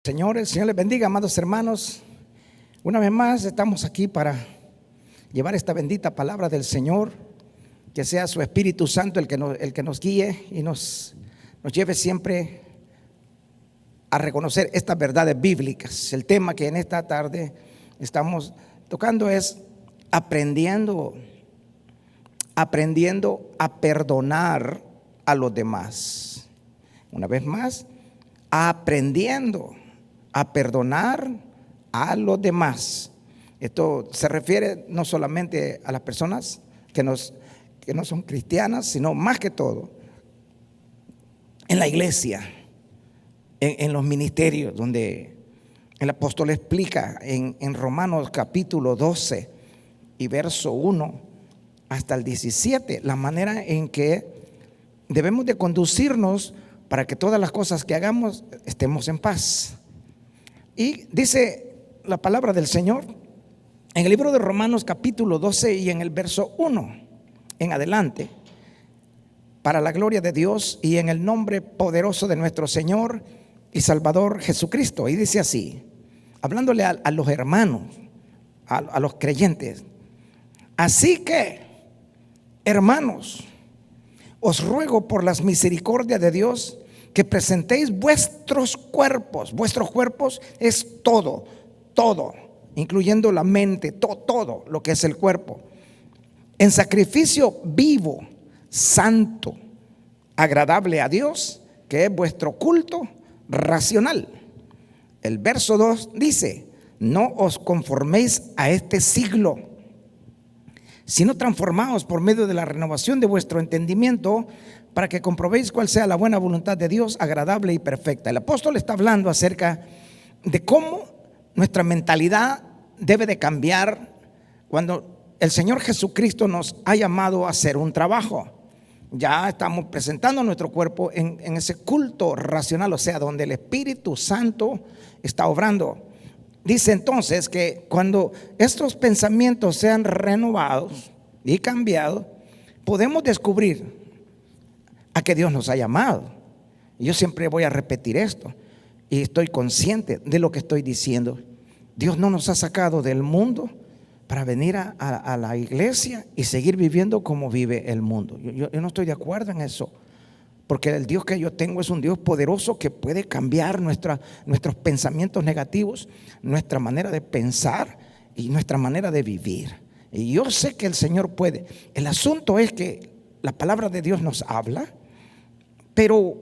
Señor, el Señor les bendiga, amados hermanos. Una vez más estamos aquí para llevar esta bendita palabra del Señor. Que sea su Espíritu Santo el que nos guíe y nos lleve siempre a reconocer estas verdades bíblicas. El tema que en esta tarde estamos tocando es aprendiendo a perdonar a los demás. Una vez más, aprendiendo a perdonar a los demás. Esto se refiere no solamente a las personas que no son cristianas, sino más que todo en la iglesia, en los ministerios, donde el apóstol explica en Romanos capítulo 12 y verso 1 hasta el 17, la manera en que debemos de conducirnos para que todas las cosas que hagamos estemos en paz. Y dice la palabra del Señor en el libro de Romanos capítulo 12 y en el verso 1 en adelante, para la gloria de Dios y en el nombre poderoso de nuestro Señor y Salvador Jesucristo. Y dice así, hablándole a los hermanos, a los creyentes: así que, hermanos, os ruego por las misericordias de Dios que presentéis vuestros cuerpos. Vuestros cuerpos es todo, incluyendo la mente, todo lo que es el cuerpo, en sacrificio vivo, santo, agradable a Dios, que es vuestro culto racional. El verso 2 dice: no os conforméis a este siglo, sino transformaos por medio de la renovación de vuestro entendimiento, para que comprobéis cuál sea la buena voluntad de Dios, agradable y perfecta. El apóstol está hablando acerca de cómo nuestra mentalidad debe de cambiar cuando el Señor Jesucristo nos ha llamado a hacer un trabajo. Ya estamos presentando nuestro cuerpo en ese culto racional, o sea, donde el Espíritu Santo está obrando. Dice entonces que cuando estos pensamientos sean renovados y cambiados, podemos descubrir a que Dios nos ha llamado. Y yo siempre voy a repetir esto, y estoy consciente de lo que estoy diciendo. Dios no nos ha sacado del mundo para venir a la iglesia y seguir viviendo como vive el mundo. Yo no estoy de acuerdo en eso, porque el Dios que yo tengo es un Dios poderoso que puede cambiar nuestros pensamientos negativos, nuestra manera de pensar y nuestra manera de vivir. Y yo sé que el Señor puede. El asunto es que la palabra de Dios nos habla, pero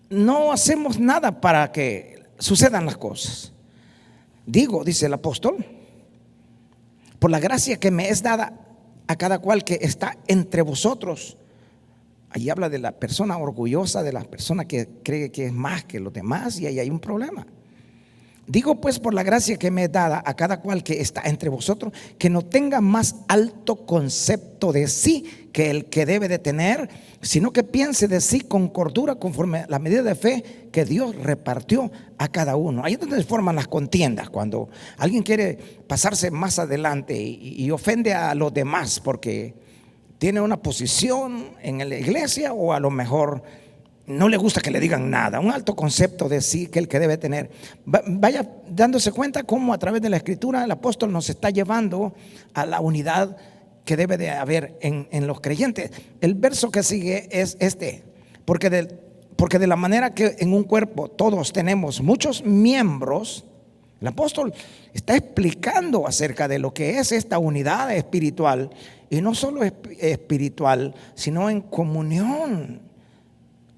no hacemos nada para que sucedan las cosas. Dice el apóstol: por la gracia que me es dada a cada cual que está entre vosotros. Allí habla de la persona orgullosa, de la persona que cree que es más que los demás, y ahí hay un problema. Digo pues, por la gracia que me es dada a cada cual que está entre vosotros, que no tenga más alto concepto de sí que el que debe de tener, sino que piense de sí con cordura, conforme a la medida de fe que Dios repartió a cada uno. Ahí es donde se forman las contiendas, cuando alguien quiere pasarse más adelante y ofende a los demás porque tiene una posición en la iglesia, o a lo mejor no le gusta que le digan nada. Un alto concepto de sí que el que debe tener. Vaya dándose cuenta cómo a través de la Escritura el apóstol nos está llevando a la unidad que debe de haber en los creyentes. El verso que sigue es este: porque de la manera que en un cuerpo todos tenemos muchos miembros. El apóstol está explicando acerca de lo que es esta unidad espiritual, y no solo espiritual, sino en comunión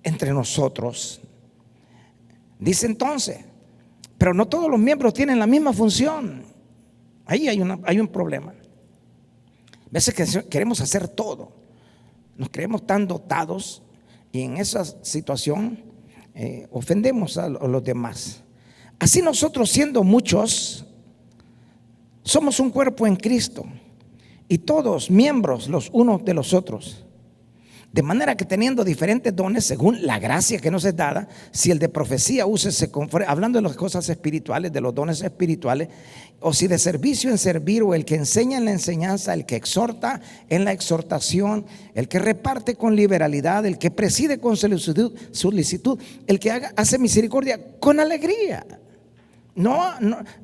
entre nosotros. Dice entonces: pero no todos los miembros tienen la misma función. Ahí hay un problema. A veces que queremos hacer todo, nos creemos tan dotados, y en esa situación ofendemos a los demás. Así nosotros, siendo muchos, somos un cuerpo en Cristo, y todos miembros los unos de los otros. De manera que teniendo diferentes dones según la gracia que nos es dada, si el de profecía úsese hablando de las cosas espirituales, de los dones espirituales, o si de servicio en servir, o el que enseña en la enseñanza, el que exhorta en la exhortación, el que reparte con liberalidad, el que preside con solicitud, el que hace misericordia con alegría. No,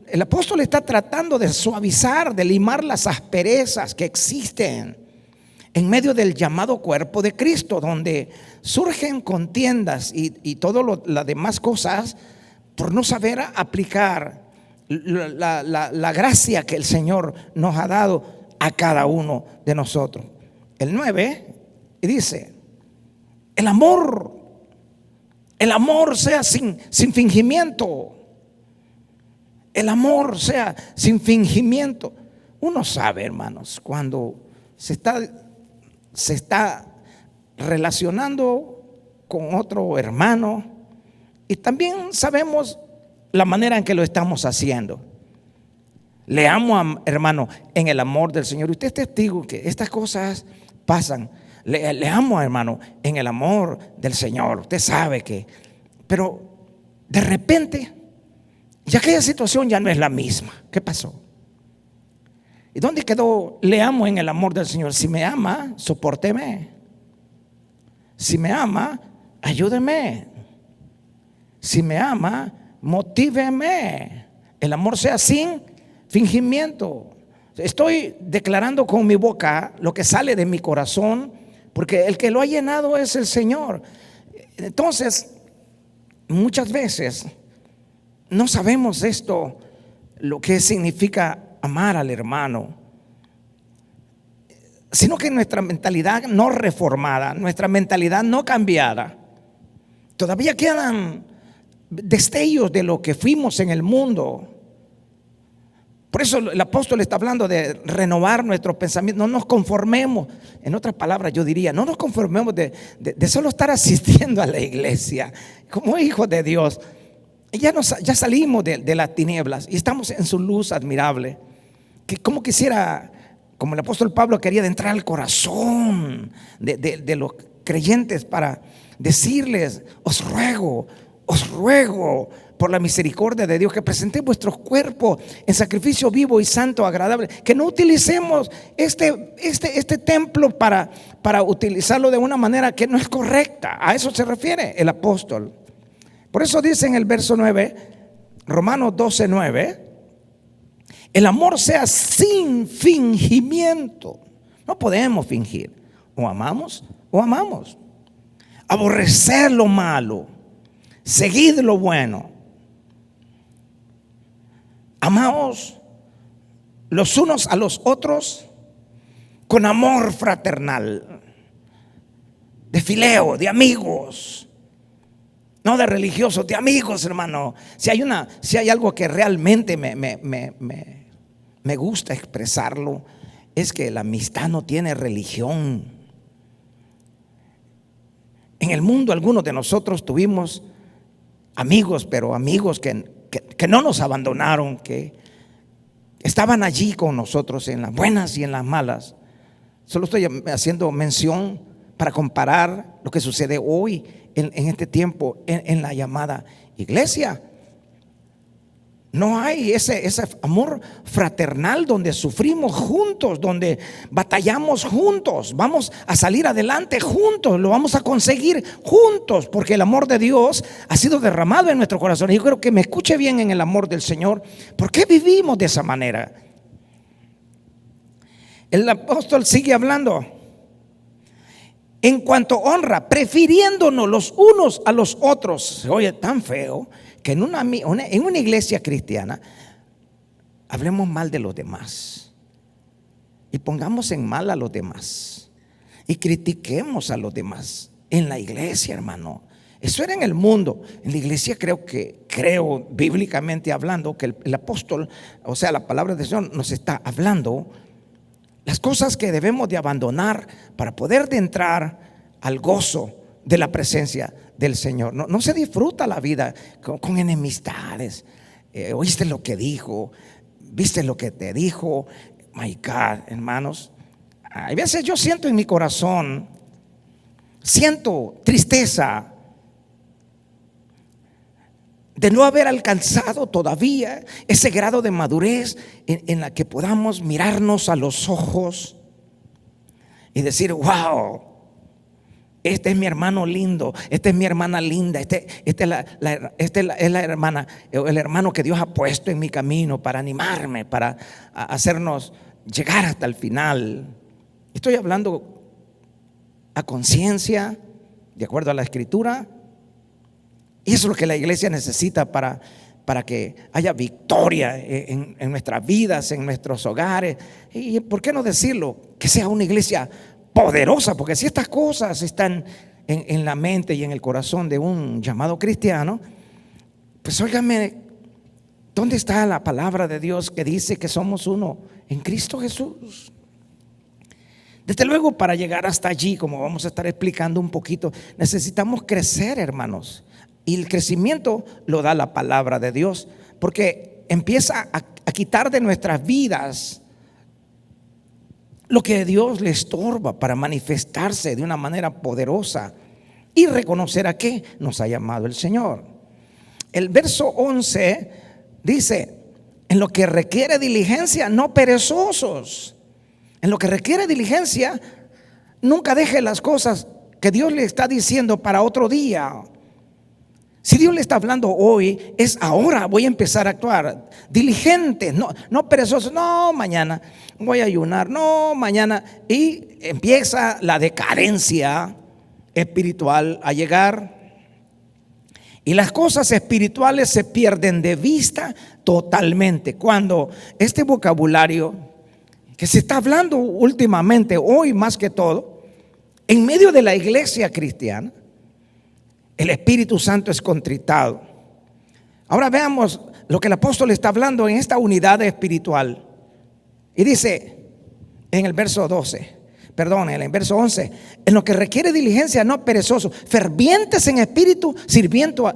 el apóstol está tratando de suavizar, de limar las asperezas que existen en medio del llamado cuerpo de Cristo, donde surgen contiendas y todas las demás cosas por no saber aplicar la gracia que el Señor nos ha dado a cada uno de nosotros. El 9 dice: el amor sea sin fingimiento. El amor sea sin fingimiento. Uno sabe, hermanos, cuando se está relacionando con otro hermano, y también sabemos la manera en que lo estamos haciendo. Le amo, hermano, en el amor del Señor. Usted es testigo que estas cosas pasan. Le amo, hermano, en el amor del Señor. Usted sabe que, pero de repente, y aquella situación ya no es la misma. ¿Qué pasó? ¿Y dónde quedó? Le amo en el amor del Señor. Si me ama, sopórteme. Si me ama, ayúdeme. Si me ama, motíveme. El amor sea sin fingimiento. Estoy declarando con mi boca lo que sale de mi corazón, porque el que lo ha llenado es el Señor. Entonces, muchas veces no sabemos esto, lo que significa amar al hermano, sino que nuestra mentalidad no reformada, nuestra mentalidad no cambiada, todavía quedan destellos de lo que fuimos en el mundo. Por eso el apóstol está hablando de renovar nuestros pensamientos. No nos conformemos, en otras palabras yo diría, no nos conformemos de solo estar asistiendo a la iglesia como hijos de Dios. Ya salimos de las tinieblas y estamos en su luz admirable. Que como quisiera, como el apóstol Pablo quería, de entrar al corazón de los creyentes para decirles: os ruego por la misericordia de Dios, que presentéis vuestros cuerpos en sacrificio vivo y santo, agradable. Que no utilicemos este templo para utilizarlo de una manera que no es correcta. A eso se refiere el apóstol. Por eso dice en el verso 9, Romanos 12:9, el amor sea sin fingimiento. No podemos fingir. O amamos o amamos. Aborrecer lo malo, seguid lo bueno. Amaos los unos a los otros con amor fraternal, de fileo, de amigos. No de religiosos, de amigos, hermano. Si hay algo que realmente me gusta expresarlo, es que la amistad no tiene religión. En el mundo algunos de nosotros tuvimos amigos, pero amigos que no nos abandonaron, que estaban allí con nosotros en las buenas y en las malas. Solo estoy haciendo mención para comparar lo que sucede hoy en este tiempo en la llamada iglesia. No hay ese amor fraternal donde sufrimos juntos, donde batallamos juntos, vamos a salir adelante juntos, lo vamos a conseguir juntos, porque el amor de Dios ha sido derramado en nuestro corazón. Y yo creo que me escuche bien en el amor del Señor. ¿Por qué vivimos de esa manera? El apóstol sigue hablando. En cuanto honra, prefiriéndonos los unos a los otros. Se oye tan feo que en una iglesia cristiana hablemos mal de los demás y pongamos en mal a los demás y critiquemos a los demás. En la iglesia, hermano, eso era en el mundo. En la iglesia creo bíblicamente hablando que el apóstol, o sea, la palabra de Dios nos está hablando las cosas que debemos de abandonar para poder de entrar al gozo de la presencia del Señor. No se disfruta la vida con enemistades. Oíste lo que dijo, viste lo que te dijo. My God, hermanos, hay veces yo siento en mi corazón Siento tristeza de no haber alcanzado todavía ese grado de madurez en la que podamos mirarnos a los ojos y decir: wow, este es mi hermano lindo, esta es mi hermana linda, esta es la hermana, el hermano que Dios ha puesto en mi camino para animarme, para hacernos llegar hasta el final. Estoy hablando a conciencia, de acuerdo a la Escritura. Y eso es lo que la iglesia necesita para que haya victoria en nuestras vidas, en nuestros hogares. Y ¿por qué no decirlo? Que sea una iglesia poderosa, porque si estas cosas están en la mente y en el corazón de un llamado cristiano, pues óigame, ¿dónde está la palabra de Dios que dice que somos uno en Cristo Jesús? Desde luego, para llegar hasta allí, como vamos a estar explicando un poquito, necesitamos crecer, hermanos. Y el crecimiento lo da la palabra de Dios, porque empieza a quitar de nuestras vidas lo que Dios le estorba para manifestarse de una manera poderosa y reconocer a qué nos ha llamado el Señor. El verso 11 dice: en lo que requiere diligencia, no perezosos. En lo que requiere diligencia, nunca deje las cosas que Dios le está diciendo para otro día. Si Dios le está hablando hoy, es ahora. Voy a empezar a actuar. Diligentes, no perezosos. No, mañana voy a ayunar. No, mañana. Y empieza la decadencia espiritual a llegar. Y las cosas espirituales se pierden de vista totalmente cuando este vocabulario que se está hablando últimamente, hoy más que todo, en medio de la iglesia cristiana, el Espíritu Santo es contritado. Ahora veamos lo que el apóstol está hablando en esta unidad espiritual. Y dice en el verso 12, perdón, en el verso 11: en lo que requiere diligencia, no perezosos, fervientes en espíritu, sirviendo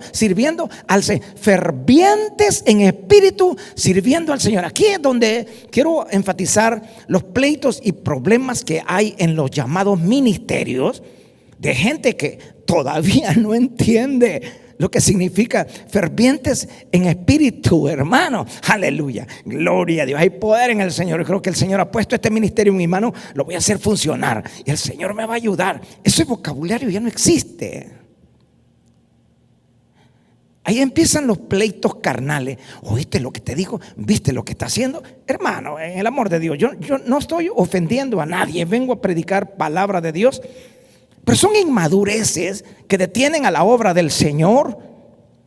al Señor. Fervientes en espíritu, sirviendo al Señor. Aquí es donde quiero enfatizar los pleitos y problemas que hay en los llamados ministerios, de gente que todavía no entiende lo que significa fervientes en espíritu, hermano. Aleluya, gloria a Dios. Hay poder en el Señor. Yo creo que el Señor ha puesto este ministerio en mi mano. Lo voy a hacer funcionar y el Señor me va a ayudar. Ese vocabulario ya no existe. Ahí empiezan los pleitos carnales. ¿Oíste lo que te digo? ¿Viste lo que está haciendo? Hermano, en el amor de Dios, yo no estoy ofendiendo a nadie. Vengo a predicar palabra de Dios. Pero son inmadureces que detienen a la obra del Señor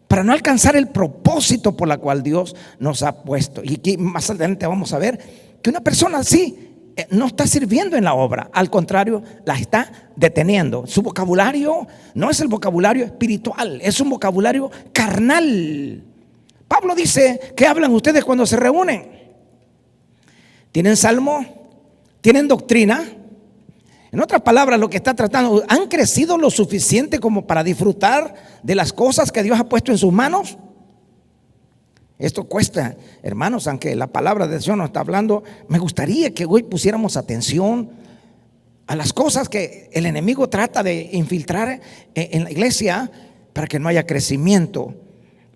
para no alcanzar el propósito por la cual Dios nos ha puesto. Y aquí más adelante vamos a ver que una persona así no está sirviendo en la obra, al contrario, la está deteniendo. Su vocabulario no es el vocabulario espiritual, es un vocabulario carnal. Pablo dice: ¿qué hablan ustedes cuando se reúnen? ¿Tienen salmo? ¿Tienen doctrina? En otras palabras, lo que está tratando: ¿han crecido lo suficiente como para disfrutar de las cosas que Dios ha puesto en sus manos? Esto cuesta, hermanos, aunque la palabra de Dios nos está hablando. Me gustaría que hoy pusiéramos atención a las cosas que el enemigo trata de infiltrar en la iglesia para que no haya crecimiento.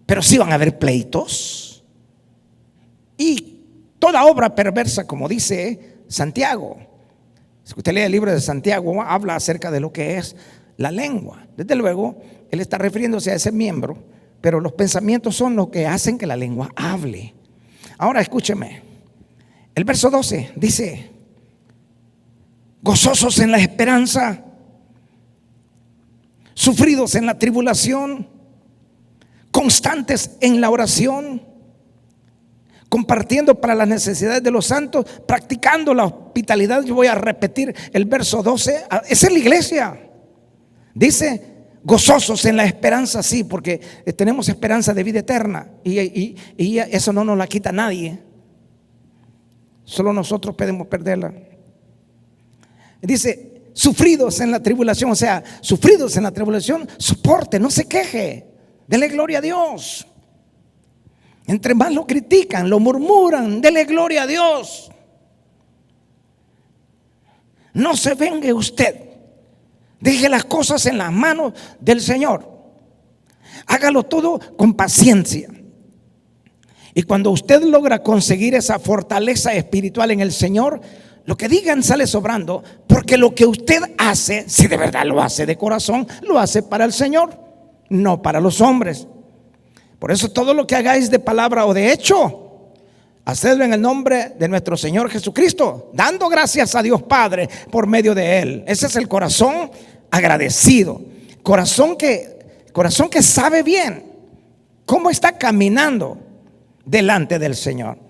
Pero sí van a haber pleitos y toda obra perversa, como dice Santiago. Si usted lee el libro de Santiago, habla acerca de lo que es la lengua. Desde luego, él está refiriéndose a ese miembro, pero los pensamientos son lo que hacen que la lengua hable. Ahora escúcheme, el verso 12 dice: gozosos en la esperanza, sufridos en la tribulación, constantes en la oración, compartiendo para las necesidades de los santos, practicando la hospitalidad. Yo voy a repetir el verso 12. Esa es la iglesia. Dice: gozosos en la esperanza, sí, porque tenemos esperanza de vida eterna y eso no nos la quita nadie. Solo nosotros podemos perderla. Dice: sufridos en la tribulación, o sea, sufridos en la tribulación, soporte, no se queje, dele gloria a Dios. Entre más lo critican, lo murmuran, dele gloria a Dios. No se vengue usted Deje las cosas en las manos del Señor. Hágalo todo con paciencia. Y cuando usted logra conseguir esa fortaleza espiritual en el Señor, lo que digan sale sobrando, porque lo que usted hace, si de verdad lo hace de corazón, lo hace para el Señor, no para los hombres. Por eso todo lo que hagáis de palabra o de hecho, hacedlo en el nombre de nuestro Señor Jesucristo, dando gracias a Dios Padre por medio de Él. Ese es el corazón agradecido, corazón que sabe bien cómo está caminando delante del Señor.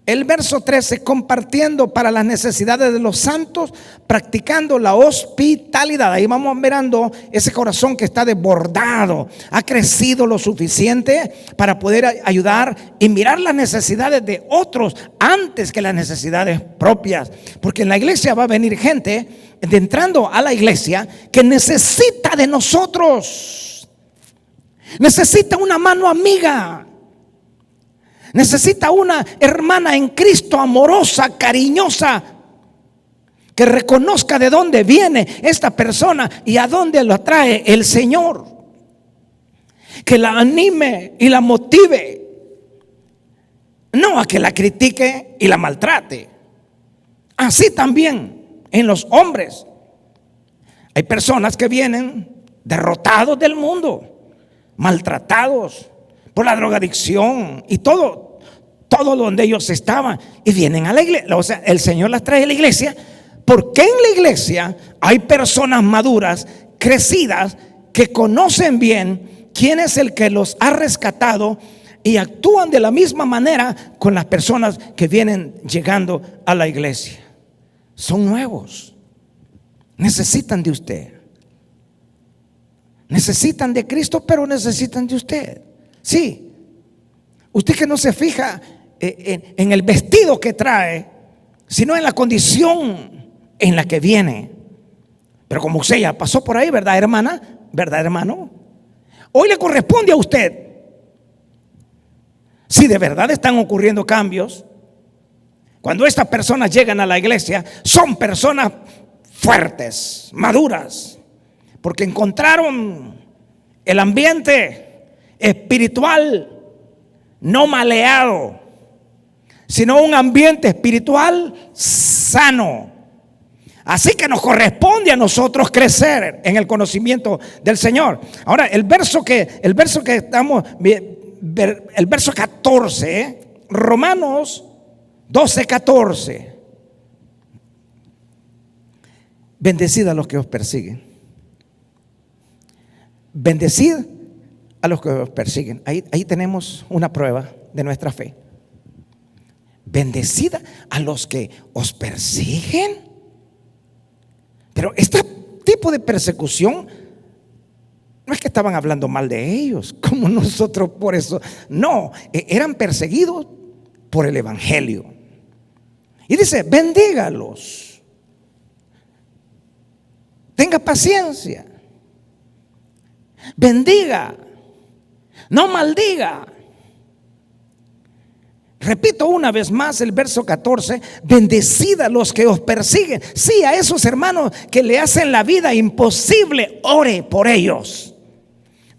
El verso 13, compartiendo para las necesidades de los santos, practicando la hospitalidad. Ahí vamos mirando ese corazón que está desbordado, ha crecido lo suficiente para poder ayudar y mirar las necesidades de otros antes que las necesidades propias. Porque en la iglesia va a venir gente entrando a la iglesia que necesita de nosotros, necesita una mano amiga, necesita una hermana en Cristo amorosa, cariñosa, que reconozca de dónde viene esta persona y a dónde lo trae el Señor, que la anime y la motive, no a que la critique y la maltrate. Así también en los hombres hay personas que vienen derrotados del mundo, maltratados por la drogadicción y todo donde ellos estaban, y vienen a la iglesia. O sea, el Señor las trae a la iglesia porque en la iglesia hay personas maduras, crecidas, que conocen bien quién es el que los ha rescatado y actúan de la misma manera con las personas que vienen llegando a la iglesia. Son nuevos, necesitan de usted, necesitan de Cristo, pero necesitan de usted. Sí, usted que no se fija en el vestido que trae, sino en la condición en la que viene. Pero como usted ya pasó por ahí, ¿verdad, hermana? ¿Verdad, hermano? Hoy le corresponde a usted. Si de verdad están ocurriendo cambios, cuando estas personas llegan a la iglesia, son personas fuertes, maduras, porque encontraron el ambiente espiritual no maleado, sino un ambiente espiritual sano. Así que nos corresponde a nosotros crecer en el conocimiento del Señor. Ahora, el verso que estamos, el verso 14, Romanos 12:14. Bendecid a los que os persiguen. Bendecid a los que os persiguen. Ahí tenemos una prueba de nuestra fe. Bendecid a los que os persiguen. Pero este tipo de persecución no es que estaban hablando mal de ellos, como nosotros por eso. No, eran perseguidos por el evangelio. Y dice, bendígalos, tenga paciencia, bendiga, no maldiga. Repito una vez más el verso 14, bendecid a los que os persiguen. Sí, a esos hermanos que le hacen la vida imposible, ore por ellos,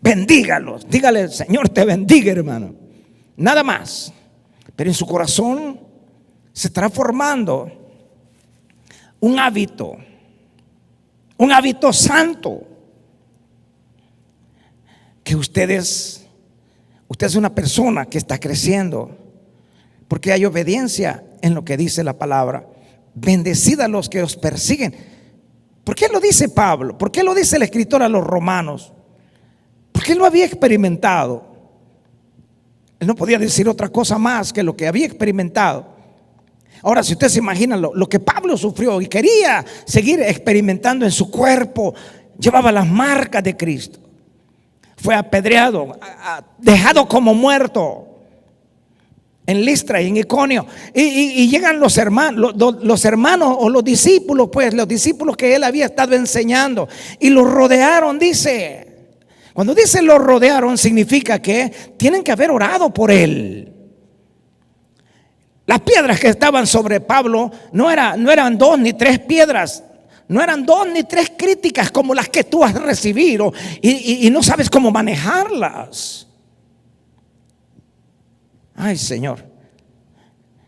bendígalos, dígale, Señor te bendiga, hermano, nada más. Pero en su corazón se estará formando un hábito santo, que usted es una persona que está creciendo, porque hay obediencia en lo que dice la palabra. Bendecid a los que os persiguen. ¿Por qué lo dice Pablo? ¿Por qué lo dice el escritor a los romanos? Porque él lo había experimentado. Él no podía decir otra cosa más que lo que había experimentado. Ahora, si usted se imagina lo que Pablo sufrió y quería seguir experimentando en su cuerpo, llevaba las marcas de Cristo. Fue apedreado, dejado como muerto en Listra y en Iconio, y llegan los hermanos o los discípulos, pues los discípulos que él había estado enseñando, y los rodearon. Dice, cuando dice los rodearon, significa que tienen que haber orado por él. Las piedras que estaban sobre Pablo no eran 2 ni 3 piedras, No eran 2 ni 3 críticas como las que tú has recibido y no sabes cómo manejarlas. Ay, Señor.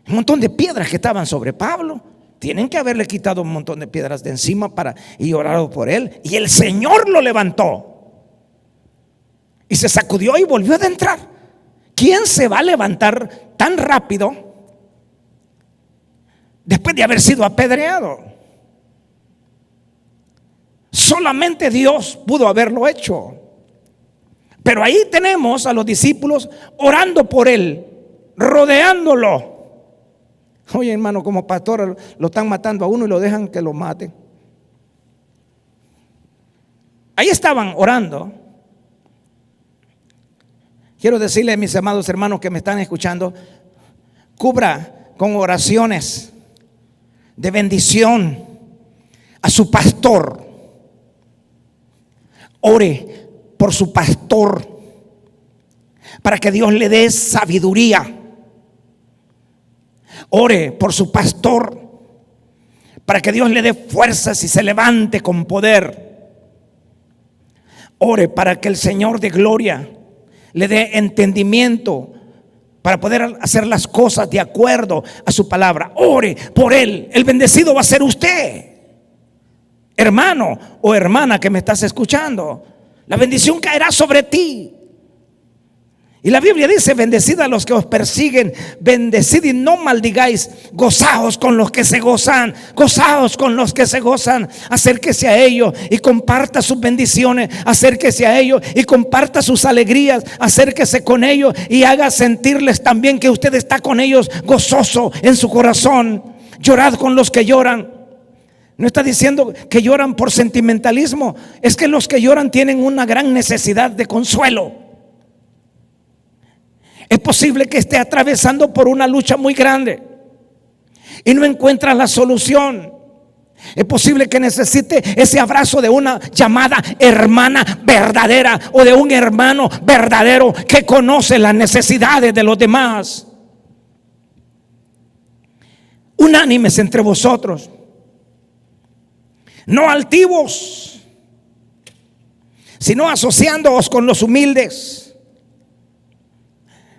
Un montón de piedras que estaban sobre Pablo. Tienen que haberle quitado un montón de piedras de encima y orado por él. Y el Señor lo levantó. Y se sacudió y volvió a entrar. ¿Quién se va a levantar tan rápido después de haber sido apedreado? Solamente Dios pudo haberlo hecho. Pero ahí tenemos a los discípulos orando por él, rodeándolo. Oye, hermano, como pastor lo están matando a uno y lo dejan que lo maten. Ahí estaban orando. Quiero decirle a mis amados hermanos que me están escuchando, cubra con oraciones de bendición a su pastor. Ore por su pastor para que Dios le dé sabiduría. Ore por su pastor para que Dios le dé fuerzas y se levante con poder. Ore para que el Señor de gloria le dé entendimiento para poder hacer las cosas de acuerdo a su palabra. Ore por él. El bendecido va a ser usted, hermano o hermana que me estás escuchando. La bendición caerá sobre ti. Y la Biblia dice: bendecid a los que os persiguen, bendecid y no maldigáis, gozaos con los que se gozan, gozaos con los que se gozan. Acérquese a ellos y comparta sus bendiciones, acérquese a ellos y comparta sus alegrías, acérquese con ellos y haga sentirles también que usted está con ellos gozoso en su corazón. Llorad con los que lloran. No está diciendo que lloran por sentimentalismo, es que los que lloran tienen una gran necesidad de consuelo. Es posible que esté atravesando por una lucha muy grande y no encuentra la solución. Es posible que necesite ese abrazo de una llamada hermana verdadera o de un hermano verdadero que conoce las necesidades de los demás. Unánimes entre vosotros, no altivos, sino asociándoos con los humildes.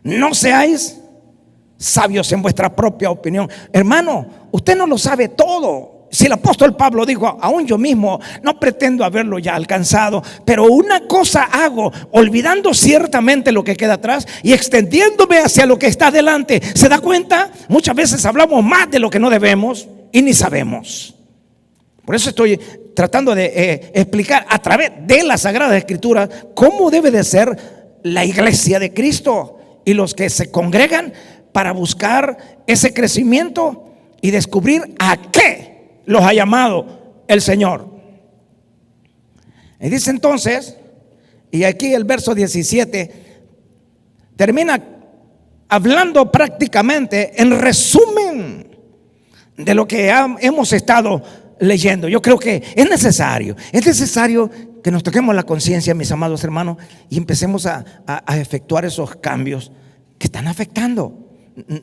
No seáis sabios en vuestra propia opinión. Hermano, usted no lo sabe todo. Si el apóstol Pablo dijo: aún yo mismo no pretendo haberlo ya alcanzado, pero una cosa hago, olvidando ciertamente lo que queda atrás y extendiéndome hacia lo que está delante. ¿Se da cuenta? Muchas veces hablamos más de lo que no debemos y ni sabemos. Por eso estoy tratando de explicar a través de la Sagrada Escritura cómo debe de ser la iglesia de Cristo y los que se congregan para buscar ese crecimiento y descubrir a qué los ha llamado el Señor. Y dice entonces, y aquí el verso 17 termina hablando prácticamente en resumen de lo que hemos estado leyendo. Yo creo que es necesario que nos toquemos la conciencia, mis amados hermanos, y empecemos a efectuar esos cambios que están afectando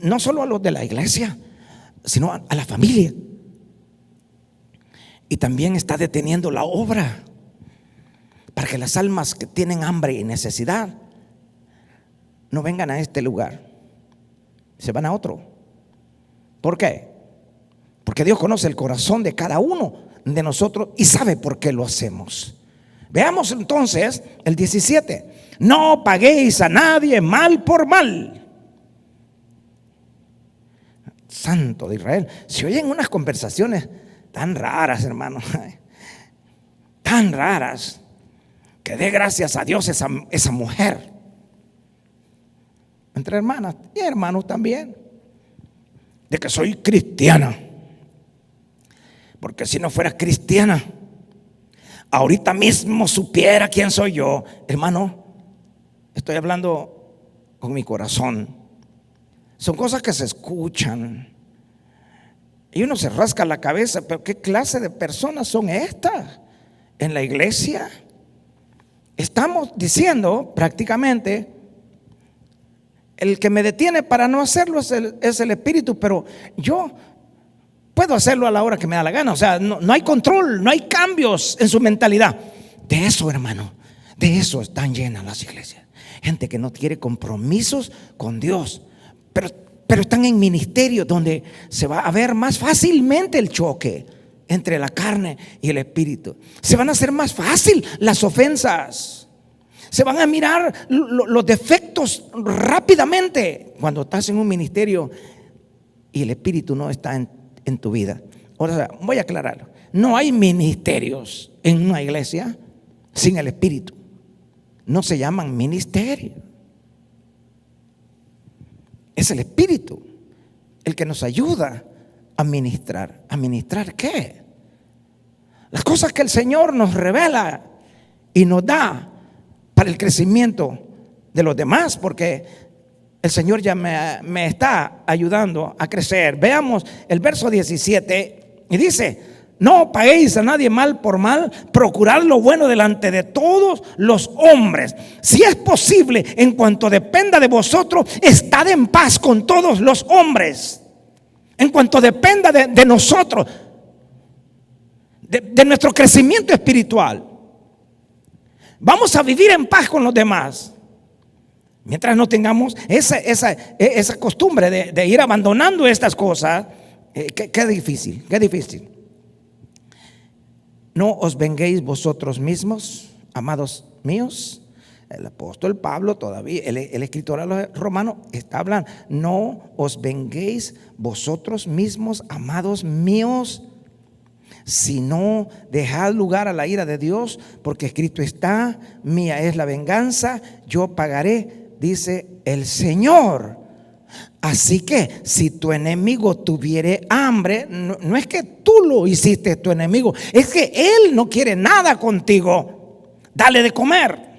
no solo a los de la iglesia, sino a la familia. Y también está deteniendo la obra para que las almas que tienen hambre y necesidad no vengan a este lugar, se van a otro. ¿Por qué? Porque Dios conoce el corazón de cada uno de nosotros y sabe por qué lo hacemos. Veamos entonces el 17. No paguéis a nadie mal por mal. Santo de Israel, se oyen unas conversaciones tan raras, hermano, tan raras, que dé gracias a Dios esa mujer, entre hermanas y hermanos también, de que soy cristiana. Porque si no fuera cristiana, ahorita mismo supiera quién soy yo. Hermano, estoy hablando con mi corazón. Son cosas que se escuchan y uno se rasca la cabeza. Pero ¿qué clase de personas son estas en la iglesia? Estamos diciendo prácticamente: el que me detiene para no hacerlo es el espíritu. Pero yo puedo hacerlo a la hora que me da la gana. O sea, no hay control, no hay cambios en su mentalidad. De eso, hermano, de eso están llenas las iglesias. Gente que no quiere compromisos con Dios, pero están en ministerios donde se va a ver más fácilmente el choque entre la carne y el espíritu. Se van a hacer más fácil las ofensas. Se van a mirar los defectos rápidamente cuando estás en un ministerio y el espíritu no está en tu vida. Ahora voy a aclararlo. No hay ministerios en una iglesia sin el espíritu. No se llaman ministerio. Es el espíritu el que nos ayuda a ministrar. ¿A ministrar qué? Las cosas que el Señor nos revela y nos da para el crecimiento de los demás, porque el Señor ya me está ayudando a crecer. Veamos el verso 17 y dice: no paguéis a nadie mal por mal, procurad lo bueno delante de todos los hombres. Si es posible, en cuanto dependa de vosotros, estad en paz con todos los hombres. En cuanto dependa de nosotros, de nuestro crecimiento espiritual, vamos a vivir en paz con los demás. Mientras no tengamos esa costumbre de ir abandonando estas cosas, qué difícil, qué difícil. No os venguéis vosotros mismos, amados míos. El apóstol Pablo todavía, el escritor a los romanos, está hablando. No os venguéis vosotros mismos, amados míos, sino dejad lugar a la ira de Dios, porque escrito está: mía es la venganza, yo pagaré, dice el Señor. Así que si tu enemigo tuviere hambre, no es que tú lo hiciste tu enemigo, es que él no quiere nada contigo, dale de comer.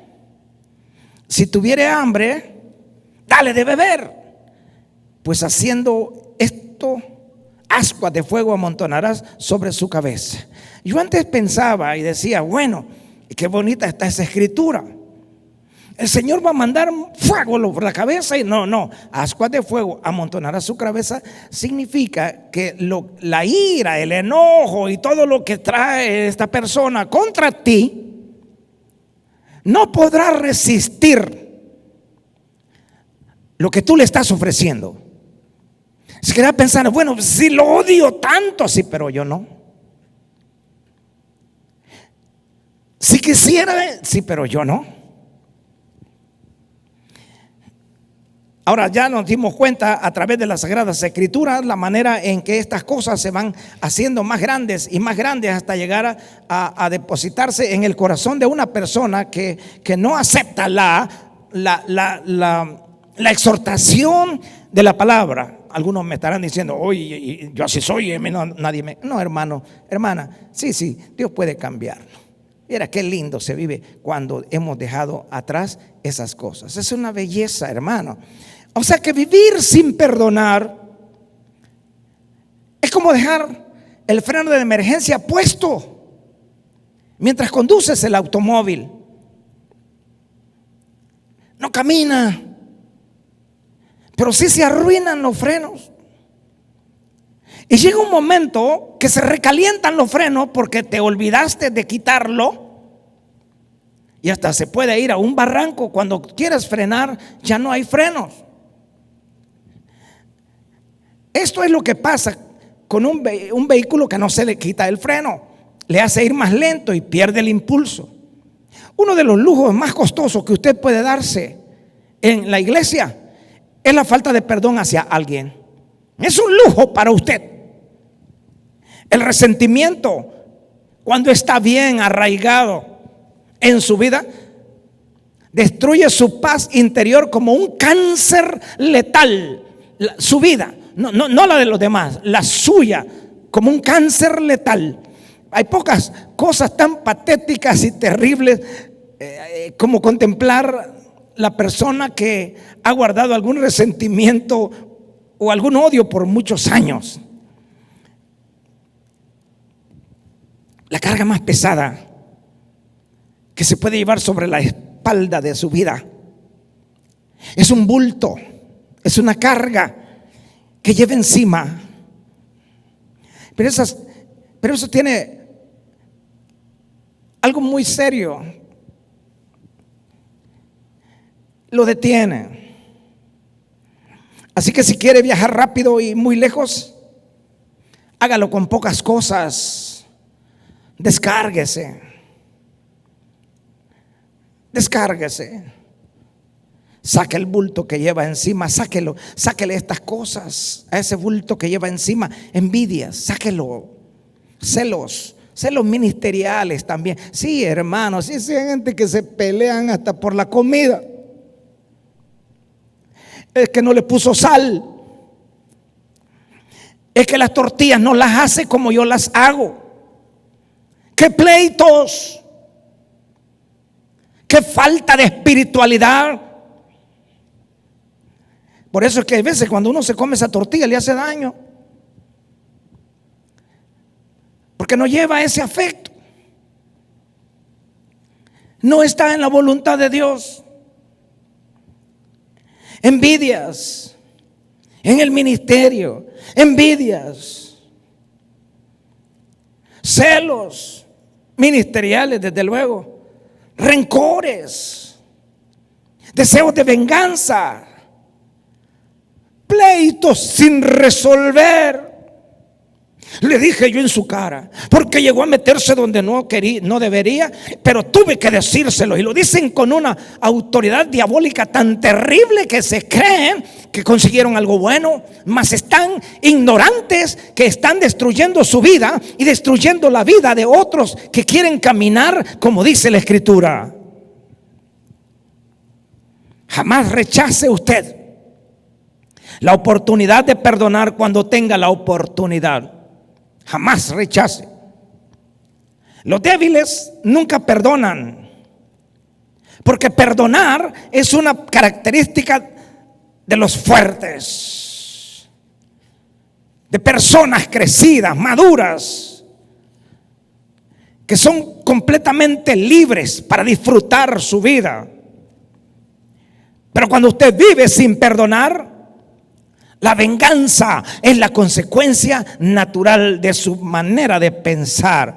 Si tuviere hambre, dale de beber, pues haciendo esto, ascuas de fuego amontonarás sobre su cabeza. Yo antes pensaba y decía, bueno, qué bonita está esa escritura. El Señor va a mandar fuego por la cabeza y no, ascuas de fuego amontonará su cabeza. Significa que la ira, el enojo y todo lo que trae esta persona contra ti no podrá resistir lo que tú le estás ofreciendo. Se queda pensando, bueno, si lo odio tanto, sí, pero yo no. Si quisiera, sí, pero yo no. Ahora ya nos dimos cuenta a través de las Sagradas Escrituras la manera en que estas cosas se van haciendo más grandes y más grandes hasta llegar a depositarse en el corazón de una persona que no acepta la exhortación de la palabra. Algunos me estarán diciendo, oye, yo así soy, nadie me... No, hermano, hermana, sí, Dios puede cambiarlo. Mira qué lindo se vive cuando hemos dejado atrás esas cosas. Es una belleza, hermano. O sea que vivir sin perdonar es como dejar el freno de emergencia puesto mientras conduces el automóvil. No camina, pero sí se arruinan los frenos. Y llega un momento que se recalientan los frenos porque te olvidaste de quitarlo. Y hasta se puede ir a un barranco. Cuando quieres frenar, ya no hay frenos. Esto es lo que pasa con un vehículo que no se le quita el freno. Le hace ir más lento y pierde el impulso. Uno de los lujos más costosos que usted puede darse en la iglesia es la falta de perdón hacia alguien. Es un lujo para usted. El resentimiento, cuando está bien arraigado en su vida, destruye su paz interior como un cáncer letal. Su vida, no la de los demás, la suya, como un cáncer letal. Hay pocas cosas tan patéticas y terribles como contemplar la persona que ha guardado algún resentimiento o algún odio por muchos años. La carga más pesada que se puede llevar sobre la espalda de su vida es un bulto, es una carga que lleva encima. Pero, pero eso tiene algo muy serio. Lo detiene. Así que si quiere viajar rápido y muy lejos, hágalo con pocas cosas. Descárguese. Saque el bulto que lleva encima, sáquele estas cosas a ese bulto que lleva encima. Envidias, sáquelo. Celos ministeriales también. Sí, hermanos, sí, hay gente que se pelean hasta por la comida. Es que no le puso sal. Es que las tortillas no las hace como yo las hago. ¡Qué pleitos! ¡Qué falta de espiritualidad! Por eso es que a veces cuando uno se come esa tortilla le hace daño, porque no lleva ese afecto. No está en la voluntad de Dios. Envidias en el ministerio, envidias, celos ministeriales, desde luego, rencores, deseos de venganza, pleitos sin resolver. Le dije yo en su cara, porque llegó a meterse donde no quería, no debería, pero tuve que decírselo. Y lo dicen con una autoridad diabólica tan terrible que se creen que consiguieron algo bueno, mas están ignorantes que están destruyendo su vida y destruyendo la vida de otros que quieren caminar como dice la Escritura. Jamás rechace usted la oportunidad de perdonar cuando tenga la oportunidad. Jamás rechace. Los débiles nunca perdonan, porque perdonar es una característica de los fuertes, de personas crecidas, maduras, que son completamente libres para disfrutar su vida. Pero cuando usted vive sin perdonar, la venganza es la consecuencia natural de su manera de pensar.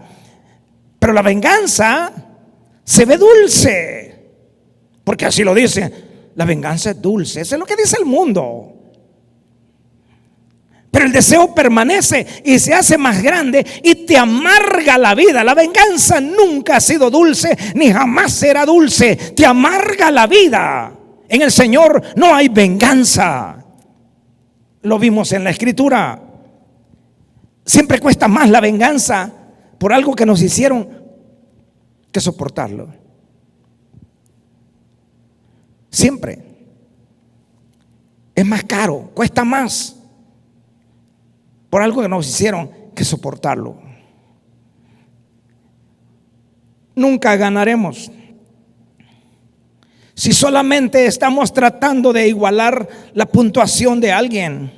Pero la venganza se ve dulce, porque así lo dice, la venganza es dulce. Eso es lo que dice el mundo. Pero el deseo permanece y se hace más grande y te amarga la vida. La venganza nunca ha sido dulce ni jamás será dulce. Te amarga la vida. En el Señor no hay venganza. Lo vimos en la Escritura. Siempre cuesta más la venganza por algo que nos hicieron que soportarlo. Siempre es más caro, cuesta más por algo que nos hicieron que soportarlo. Nunca ganaremos si solamente estamos tratando de igualar la puntuación de alguien.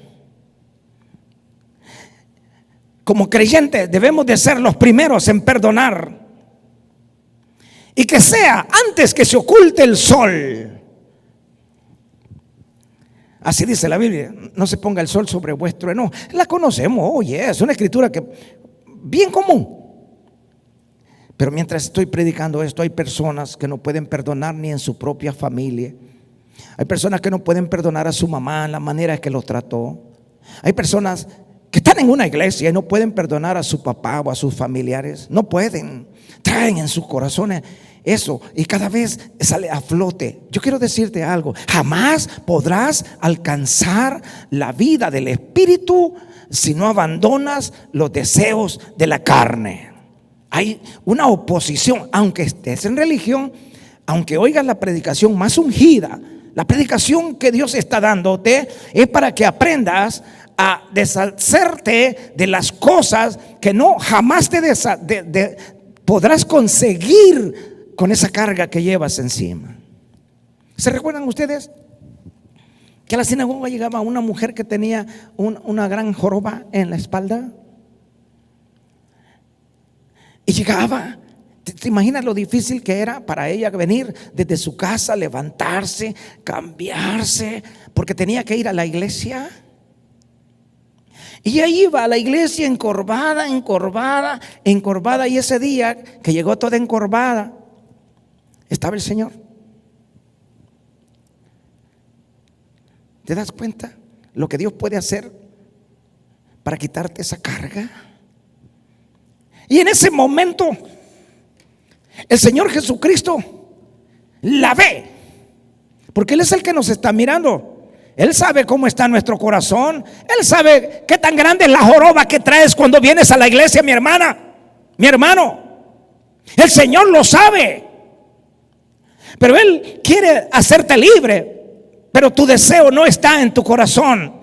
Como creyentes debemos de ser los primeros en perdonar, y que sea antes que se oculte el sol. Así dice la Biblia, no se ponga el sol sobre vuestro enojo. La conocemos, oye, es una escritura que bien común. Pero mientras estoy predicando esto, hay personas que no pueden perdonar ni en su propia familia. Hay personas que no pueden perdonar a su mamá en la manera en que los trató. Hay personas que están en una iglesia y no pueden perdonar a su papá o a sus familiares. No pueden. Traen en sus corazones eso y cada vez sale a flote. Yo quiero decirte algo: jamás podrás alcanzar la vida del Espíritu si no abandonas los deseos de la carne. Hay una oposición, aunque estés en religión, aunque oigas la predicación más ungida, la predicación que Dios está dándote es para que aprendas a deshacerte de las cosas que no jamás podrás conseguir con esa carga que llevas encima. ¿Se recuerdan ustedes que a la sinagoga llegaba una mujer que tenía una gran joroba en la espalda? Y llegaba, ¿te imaginas lo difícil que era para ella venir desde su casa, levantarse, cambiarse, porque tenía que ir a la iglesia? Y ahí iba a la iglesia encorvada, encorvada, encorvada. Y ese día que llegó toda encorvada, estaba el Señor. ¿Te das cuenta lo que Dios puede hacer para quitarte esa carga? Y en ese momento el Señor Jesucristo la ve, porque Él es el que nos está mirando. Él sabe cómo está nuestro corazón. Él sabe qué tan grande es la joroba que traes cuando vienes a la iglesia, mi hermana, mi hermano. El Señor lo sabe. Pero Él quiere hacerte libre. Pero tu deseo no está en tu corazón,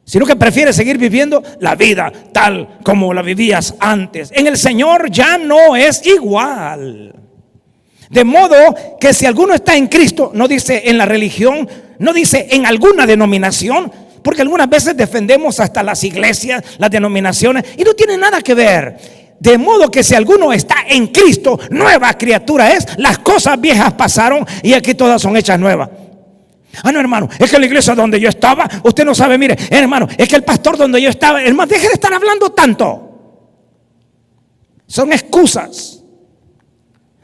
sino que prefieres seguir viviendo la vida tal como la vivías antes. En el Señor ya no es igual. De modo que si alguno está en Cristo, no dice en la religión, no dice en alguna denominación, porque algunas veces defendemos hasta las iglesias, las denominaciones, y no tiene nada que ver. De modo que si alguno está en Cristo, nueva criatura es. Las cosas viejas pasaron y aquí todas son hechas nuevas. Ah, no, hermano, es que la iglesia donde yo estaba, usted no sabe, mire, hermano, es que el pastor donde yo estaba, hermano, deje de estar hablando tanto. Son excusas.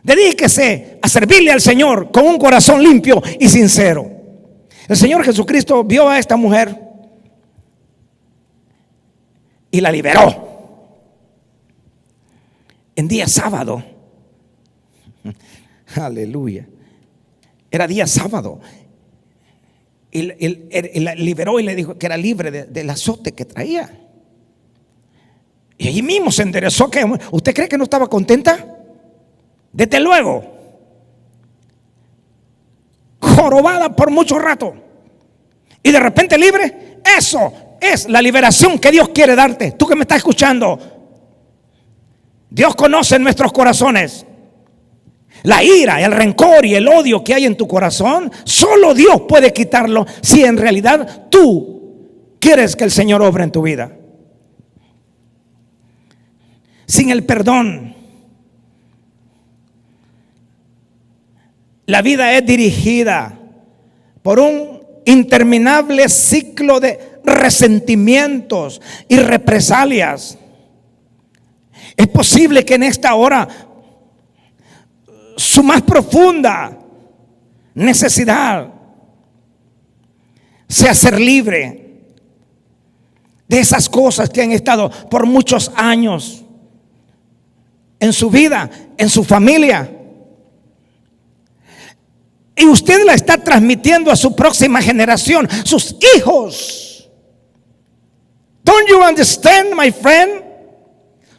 Dedíquese a servirle al Señor con un corazón limpio y sincero. El Señor Jesucristo vio a esta mujer y la liberó en día sábado. Aleluya. Era día sábado. Y la liberó y le dijo que era libre del azote que traía. Y allí mismo se enderezó. ¿Usted cree que no estaba contenta? Desde luego. Jorobada por mucho rato. Y de repente libre. Eso es la liberación que Dios quiere darte. Tú que me estás escuchando. Dios conoce nuestros corazones. La ira, el rencor y el odio que hay en tu corazón, solo Dios puede quitarlo si en realidad tú quieres que el Señor obre en tu vida. Sin el perdón, la vida es dirigida por un interminable ciclo de resentimientos y represalias. Es posible que en esta hora su más profunda necesidad sea ser libre de esas cosas que han estado por muchos años en su vida, en su familia. Y usted la está transmitiendo a su próxima generación, sus hijos. Don't you understand, my friend?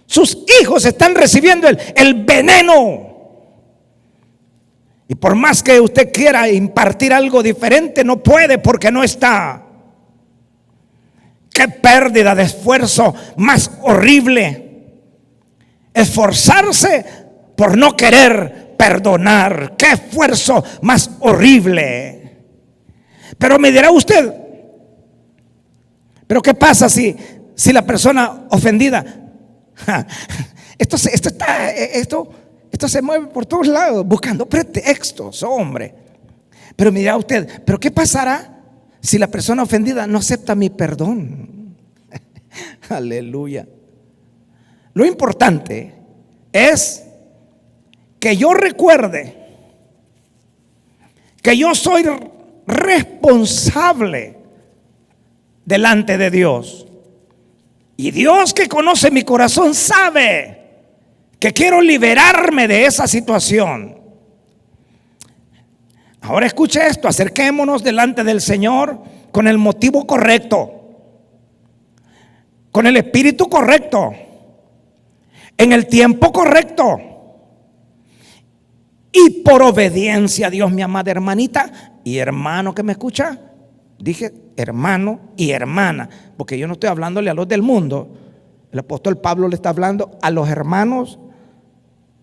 Sus hijos están recibiendo el veneno. Y por más que usted quiera impartir algo diferente, no puede porque no está. Qué pérdida de esfuerzo más horrible. Esforzarse por no querer perdonar. Qué esfuerzo más horrible. Pero me dirá usted, ¿pero qué pasa si la persona ofendida? Esto se mueve por todos lados buscando pretextos, hombre. Pero mira usted, ¿pero qué pasará si la persona ofendida no acepta mi perdón? Aleluya. Lo importante es que yo recuerde que yo soy responsable delante de Dios. Y Dios, que conoce mi corazón, sabe que quiero liberarme de esa situación. Ahora escuche esto, acerquémonos delante del Señor con el motivo correcto, con el espíritu correcto, en el tiempo correcto y por obediencia a Dios, mi amada hermanita y hermano que me escucha. Dije hermano y hermana, porque yo no estoy hablándole a los del mundo. El apóstol Pablo le está hablando a los hermanos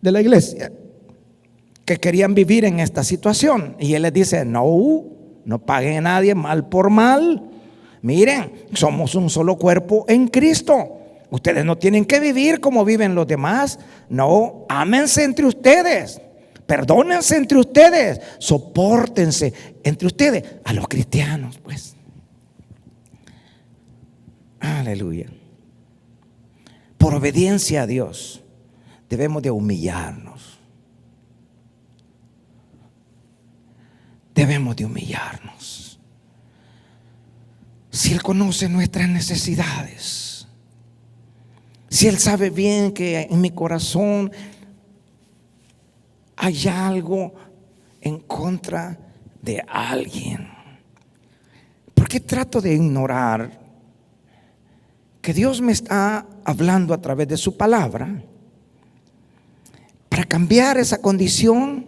de la iglesia que querían vivir en esta situación. Y él les dice: no paguen a nadie mal por mal. Miren, somos un solo cuerpo en Cristo. Ustedes no tienen que vivir como viven los demás. No, ámense entre ustedes, perdónense entre ustedes, sopórtense entre ustedes. A los cristianos, pues. Aleluya. Por obediencia a Dios debemos de humillarnos. Debemos de humillarnos. Si Él conoce nuestras necesidades, si Él sabe bien que en mi corazón hay algo en contra de alguien, ¿por qué trato de ignorar que Dios me está hablando a través de su palabra para cambiar esa condición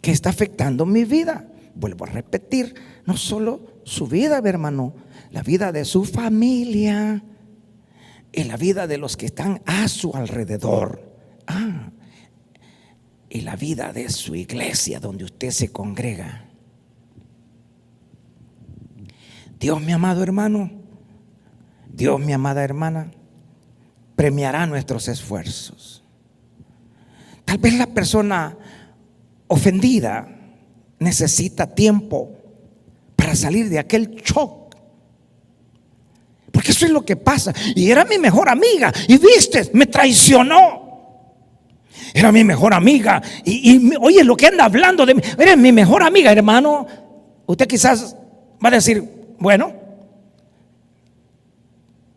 que está afectando mi vida? Vuelvo a repetir, no solo su vida, mi hermano, la vida de su familia y la vida de los que están a su alrededor. Y la vida de su iglesia donde usted se congrega. Dios, mi amado hermano, Dios, mi amada hermana, premiará nuestros esfuerzos. Tal vez la persona ofendida necesita tiempo para salir de aquel shock, porque eso es lo que pasa. Y era mi mejor amiga, y viste, me traicionó. Era mi mejor amiga y oye lo que anda hablando de mí. Eres mi mejor amiga, hermano. Usted quizás va a decir, bueno,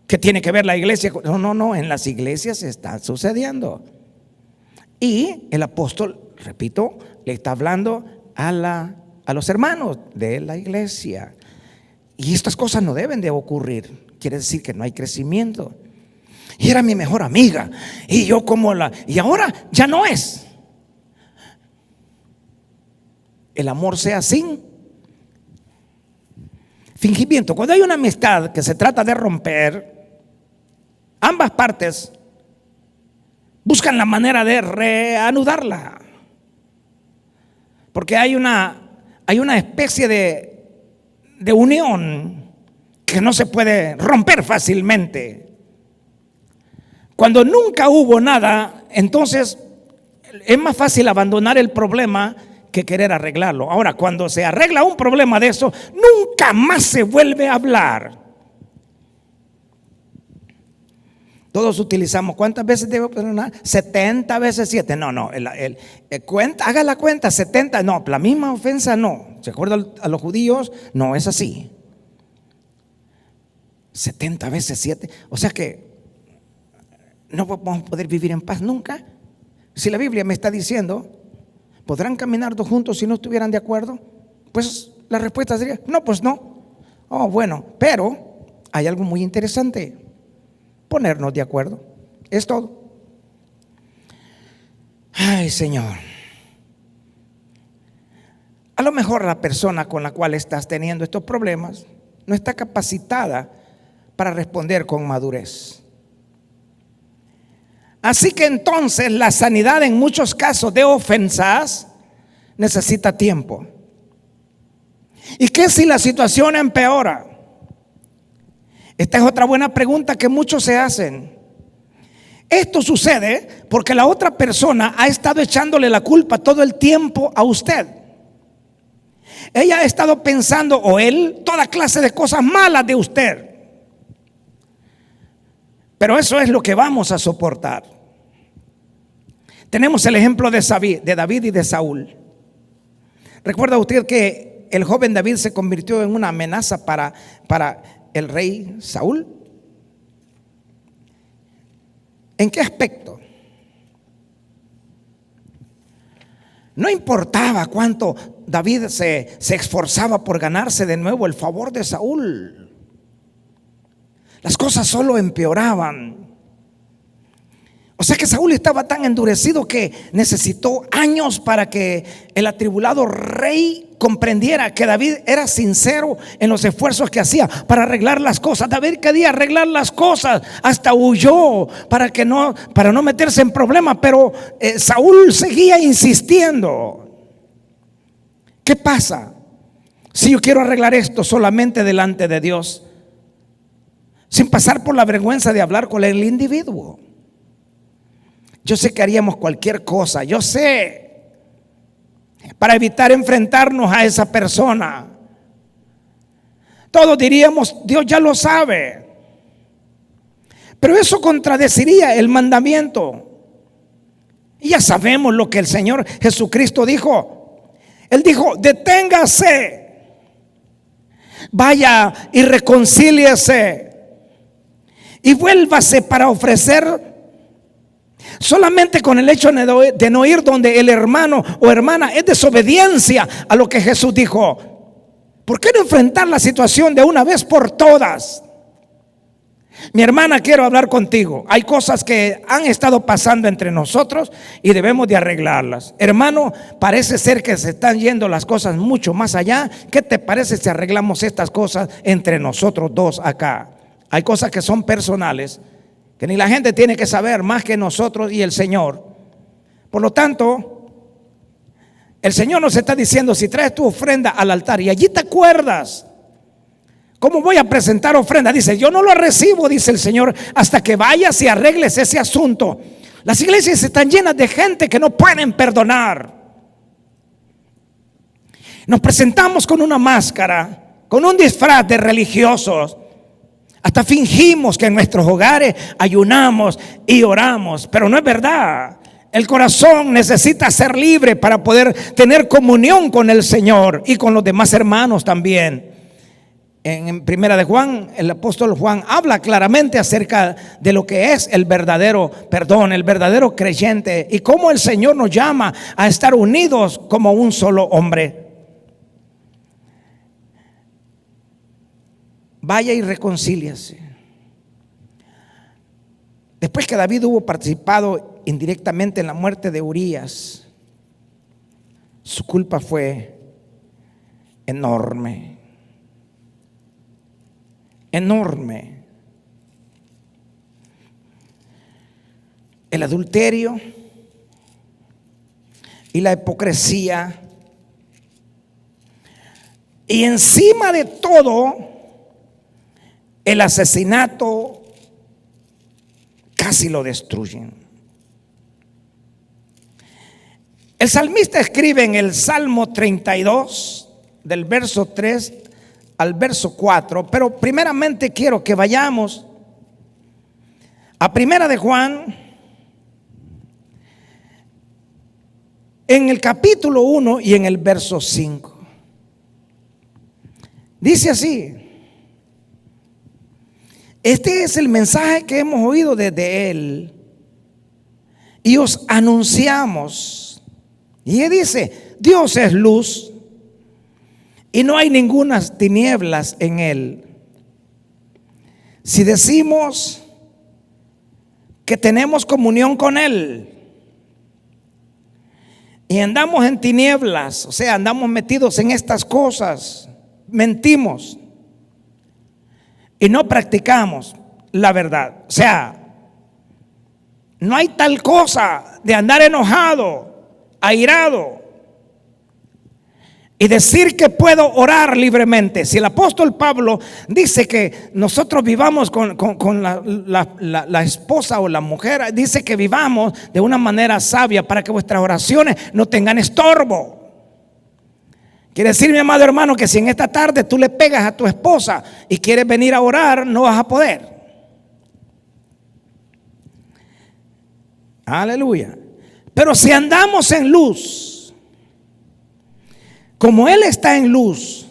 ¿qué tiene que ver la iglesia? No, en las iglesias está sucediendo. Y el apóstol, repito, le está hablando a los hermanos de la iglesia. Y estas cosas no deben de ocurrir. Quiere decir que no hay crecimiento. Y era mi mejor amiga. Y yo y ahora ya no es. El amor sea sin fingimiento. Cuando hay una amistad que se trata de romper, ambas partes buscan la manera de reanudarla. Porque hay una especie de unión que no se puede romper fácilmente. Cuando nunca hubo nada, entonces es más fácil abandonar el problema que querer arreglarlo. Ahora, cuando se arregla un problema de eso, nunca más se vuelve a hablar. Todos utilizamos, ¿cuántas veces debo perdonar? 70 veces 7. No, haga la cuenta, 70. No, la misma ofensa no. ¿Se acuerdan a los judíos? No es así. 70 veces 7. O sea que no vamos a poder vivir en paz nunca. Si la Biblia me está diciendo, ¿podrán caminar dos juntos si no estuvieran de acuerdo? Pues la respuesta sería, no, pues no. Oh, bueno, pero hay algo muy interesante: ponernos de acuerdo. Es todo. Ay, Señor. A lo mejor la persona con la cual estás teniendo estos problemas no está capacitada para responder con madurez. Así que entonces la sanidad en muchos casos de ofensas necesita tiempo. ¿Y qué si la situación empeora? Esta es otra buena pregunta que muchos se hacen. Esto sucede porque la otra persona ha estado echándole la culpa todo el tiempo a usted. Ella ha estado pensando, o él, toda clase de cosas malas de usted. Pero eso es lo que vamos a soportar. Tenemos el ejemplo de David y de Saúl. ¿Recuerda usted que el joven David se convirtió en una amenaza para el rey Saúl? ¿En qué aspecto? No importaba cuánto David se esforzaba por ganarse de nuevo el favor de Saúl. Las cosas solo empeoraban. O sea que Saúl estaba tan endurecido que necesitó años para que el atribulado rey comprendiera que David era sincero en los esfuerzos que hacía para arreglar las cosas. David quería arreglar las cosas, hasta huyó para no meterse en problemas, pero Saúl seguía insistiendo. ¿Qué pasa si yo quiero arreglar esto solamente delante de Dios, sin pasar por la vergüenza de hablar con el individuo? Yo sé que haríamos cualquier cosa, yo sé, para evitar enfrentarnos a esa persona. Todos diríamos, Dios ya lo sabe. Pero eso contradeciría el mandamiento. Y ya sabemos lo que el Señor Jesucristo dijo. Él dijo: deténgase, vaya y reconcíliese y vuélvase para ofrecer. Solamente con el hecho de no ir donde el hermano o hermana es desobediencia a lo que Jesús dijo. ¿Por qué no enfrentar la situación de una vez por todas? Mi hermana, quiero hablar contigo. Hay cosas que han estado pasando entre nosotros y debemos de arreglarlas. Hermano, parece ser que se están yendo las cosas mucho más allá. ¿Qué te parece si arreglamos estas cosas entre nosotros dos acá? Hay cosas que son personales, que ni la gente tiene que saber más que nosotros y el Señor. Por lo tanto, el Señor nos está diciendo: si traes tu ofrenda al altar y allí te acuerdas, ¿cómo voy a presentar ofrenda? Dice: yo no lo recibo, dice el Señor, hasta que vayas y arregles ese asunto. Las iglesias están llenas de gente que no pueden perdonar. Nos presentamos con una máscara, con un disfraz de religiosos. Hasta fingimos que en nuestros hogares ayunamos y oramos, pero no es verdad. El corazón necesita ser libre para poder tener comunión con el Señor y con los demás hermanos también. En Primera de Juan, el apóstol Juan habla claramente acerca de lo que es el verdadero perdón, el verdadero creyente, y cómo el Señor nos llama a estar unidos como un solo hombre. Vaya y reconcíliase. Después que David hubo participado indirectamente en la muerte de Urías, su culpa fue enorme. Enorme. El adulterio y la hipocresía, y encima de todo el asesinato, casi lo destruyen. El salmista escribe en el Salmo 32, del verso 3 al verso 4, pero primeramente quiero que vayamos a Primera de Juan, en el capítulo 1 y en el verso 5. Dice así: este es el mensaje que hemos oído desde Él y os anunciamos. Y Él dice: Dios es luz y no hay ninguna tinieblas en Él. Si decimos que tenemos comunión con Él y andamos en tinieblas, o sea, andamos metidos en estas cosas, mentimos y no practicamos la verdad. O sea, no hay tal cosa de andar enojado, airado y decir que puedo orar libremente. Si el apóstol Pablo dice que nosotros vivamos con la esposa o la mujer, dice que vivamos de una manera sabia para que vuestras oraciones no tengan estorbo. Quiere decir, mi amado hermano, que si en esta tarde tú le pegas a tu esposa y quieres venir a orar, no vas a poder. Aleluya. Pero si andamos en luz, como Él está en luz,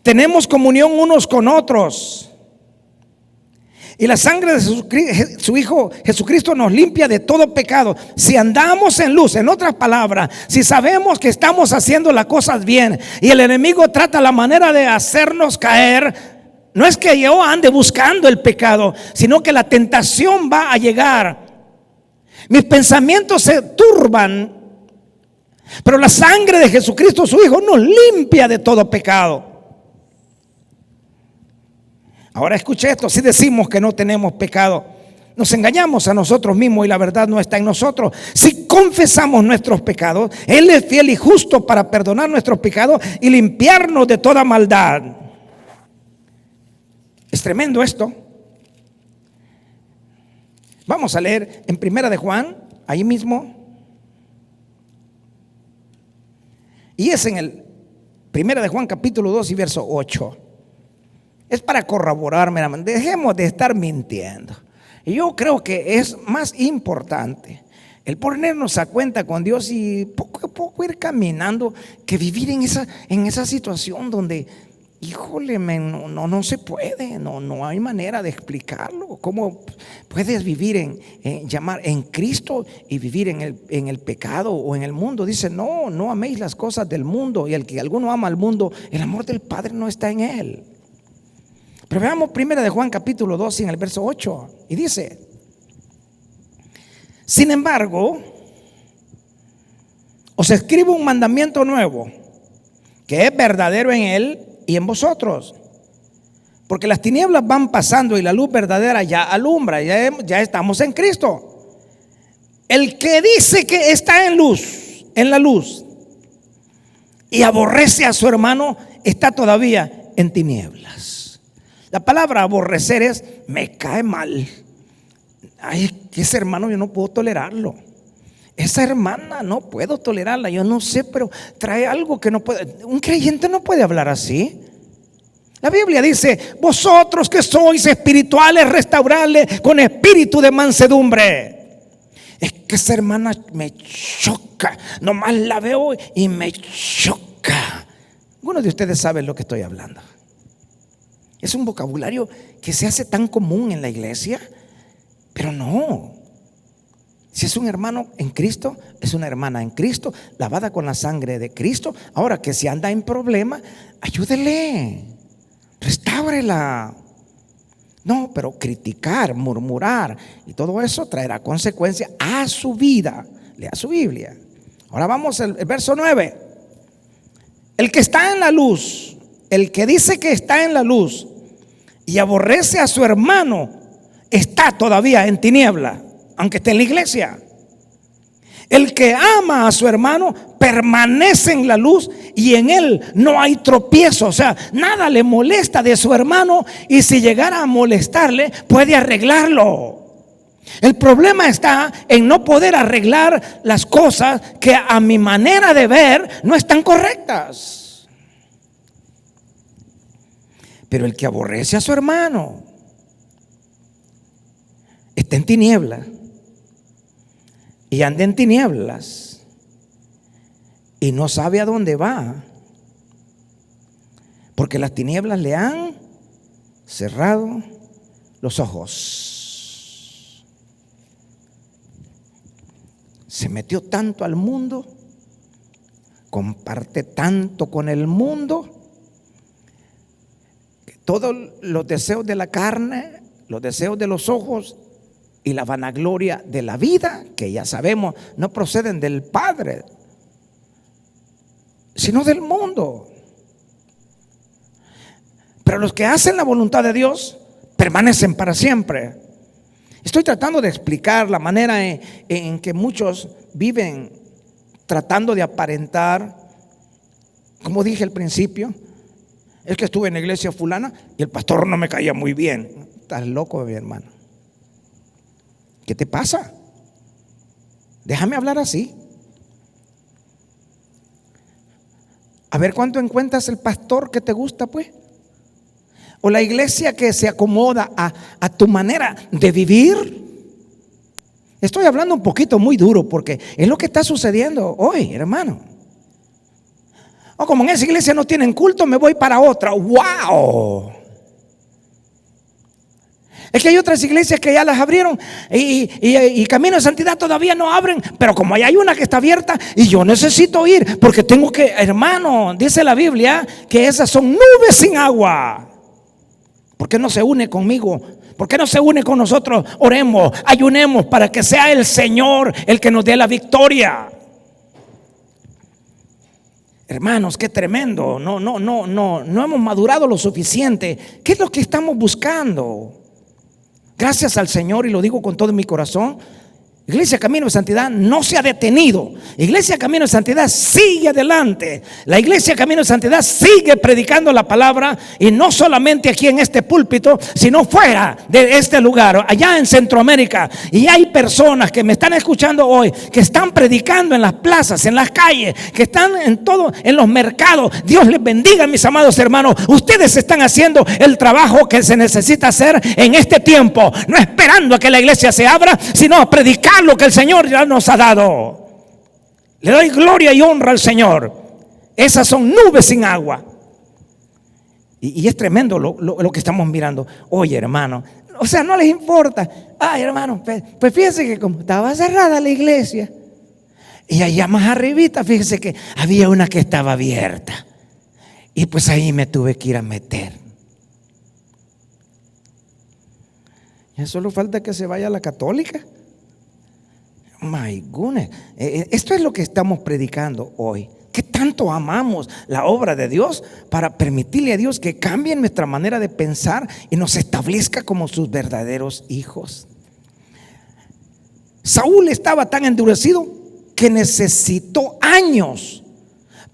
tenemos comunión unos con otros, y la sangre de su Hijo Jesucristo nos limpia de todo pecado. Si andamos en luz, en otras palabras, si sabemos que estamos haciendo las cosas bien y el enemigo trata la manera de hacernos caer, no es que yo ande buscando el pecado, sino que la tentación va a llegar. Mis pensamientos se turban, pero la sangre de Jesucristo, su Hijo, nos limpia de todo pecado. Ahora escuche esto: si decimos que no tenemos pecado, nos engañamos a nosotros mismos y la verdad no está en nosotros. Si confesamos nuestros pecados, Él es fiel y justo para perdonar nuestros pecados y limpiarnos de toda maldad. Es tremendo esto. Vamos a leer en Primera de Juan, ahí mismo. Y es en el Primera de Juan capítulo 2 y verso 8. Es para corroborar, mira, dejemos de estar mintiendo. Y yo creo que es más importante el ponernos a cuenta con Dios y poco a poco ir caminando que vivir en esa situación donde, híjole, no se puede, no hay manera de explicarlo. ¿Cómo puedes vivir llamar en Cristo y vivir en el pecado o en el mundo? Dice, no améis las cosas del mundo, y el que alguno ama al mundo, el amor del Padre no está en él. Pero veamos 1 de Juan capítulo 2 en el verso 8, y dice: sin embargo, os escribo un mandamiento nuevo, que es verdadero en él y en vosotros, porque las tinieblas van pasando y la luz verdadera ya alumbra. Ya estamos en Cristo. El que dice que está en la luz, y aborrece a su hermano, está todavía en tinieblas. La palabra aborrecer es: me cae mal. Ay, ese hermano yo no puedo tolerarlo. Esa hermana no puedo tolerarla. Yo no sé, pero trae algo que no puede. Un creyente no puede hablar así. La Biblia dice: vosotros que sois espirituales, restaurarle con espíritu de mansedumbre. Es que esa hermana me choca. Nomás la veo y me choca. Algunos de ustedes saben lo que estoy hablando. Es un vocabulario que se hace tan común en la iglesia, pero no. Si es un hermano en Cristo, es una hermana en Cristo, lavada con la sangre de Cristo. Ahora, que si anda en problema, ayúdele, restáurela. No, pero criticar, murmurar y todo eso traerá consecuencias a su vida. Lea su Biblia. Ahora vamos al verso 9. El que está en la luz, el que dice que está en la luz y aborrece a su hermano, está todavía en tiniebla, aunque esté en la iglesia. El que ama a su hermano permanece en la luz y en él no hay tropiezo. O sea, nada le molesta de su hermano, y si llegara a molestarle, puede arreglarlo. El problema está en no poder arreglar las cosas que a mi manera de ver no están correctas. Pero el que aborrece a su hermano está en tinieblas y anda en tinieblas y no sabe a dónde va, porque las tinieblas le han cerrado los ojos. Se metió tanto al mundo, comparte tanto con el mundo, que todos los deseos de la carne, los deseos de los ojos y la vanagloria de la vida, que ya sabemos no proceden del Padre, sino del mundo. Pero los que hacen la voluntad de Dios permanecen para siempre. Estoy tratando de explicar la manera en que muchos viven tratando de aparentar. Como dije al principio, es que estuve en la iglesia fulana y el pastor no me caía muy bien. Estás loco, mi hermano. ¿Qué te pasa? Déjame hablar así. A ver cuánto encuentras el pastor que te gusta, pues. O la iglesia que se acomoda a tu manera de vivir. Estoy hablando un poquito muy duro porque es lo que está sucediendo hoy, hermano. O como en esa iglesia no tienen culto, me voy para otra. ¡Wow! Es que hay otras iglesias que ya las abrieron y Camino de Santidad todavía no abren, pero como hay una que está abierta y yo necesito ir porque tengo que, hermano, dice la Biblia que esas son nubes sin agua. ¿Por qué no se une conmigo? ¿Por qué no se une con nosotros? Oremos, ayunemos para que sea el Señor el que nos dé la victoria. Hermanos, qué tremendo. No hemos madurado lo suficiente. ¿Qué es lo que estamos buscando? Gracias al Señor, y lo digo con todo mi corazón, Iglesia Camino de Santidad no se ha detenido. Iglesia Camino de Santidad sigue adelante. La Iglesia Camino de Santidad sigue predicando la palabra, y no solamente aquí en este púlpito, sino fuera de este lugar, allá en Centroamérica. Y hay personas que me están escuchando hoy, que están predicando en las plazas, en las calles, que están en todo, en los mercados. Dios les bendiga, mis amados hermanos. Ustedes están haciendo el trabajo que se necesita hacer en este tiempo, no esperando a que la iglesia se abra, sino a predicar lo que el Señor ya nos ha dado. Le doy gloria y honra al Señor. Esas son nubes sin agua. Y es tremendo lo que estamos mirando. Oye, hermano, o sea, no les importa. Ay, hermano, pues fíjense que como estaba cerrada la iglesia, y allá más arribita, fíjense que había una que estaba abierta, y pues ahí me tuve que ir a meter. Ya solo falta que se vaya a la católica. My goodness. Esto es lo que estamos predicando hoy. ¿Qué tanto amamos la obra de Dios para permitirle a Dios que cambie nuestra manera de pensar y nos establezca como sus verdaderos hijos? Saúl estaba tan endurecido que necesitó años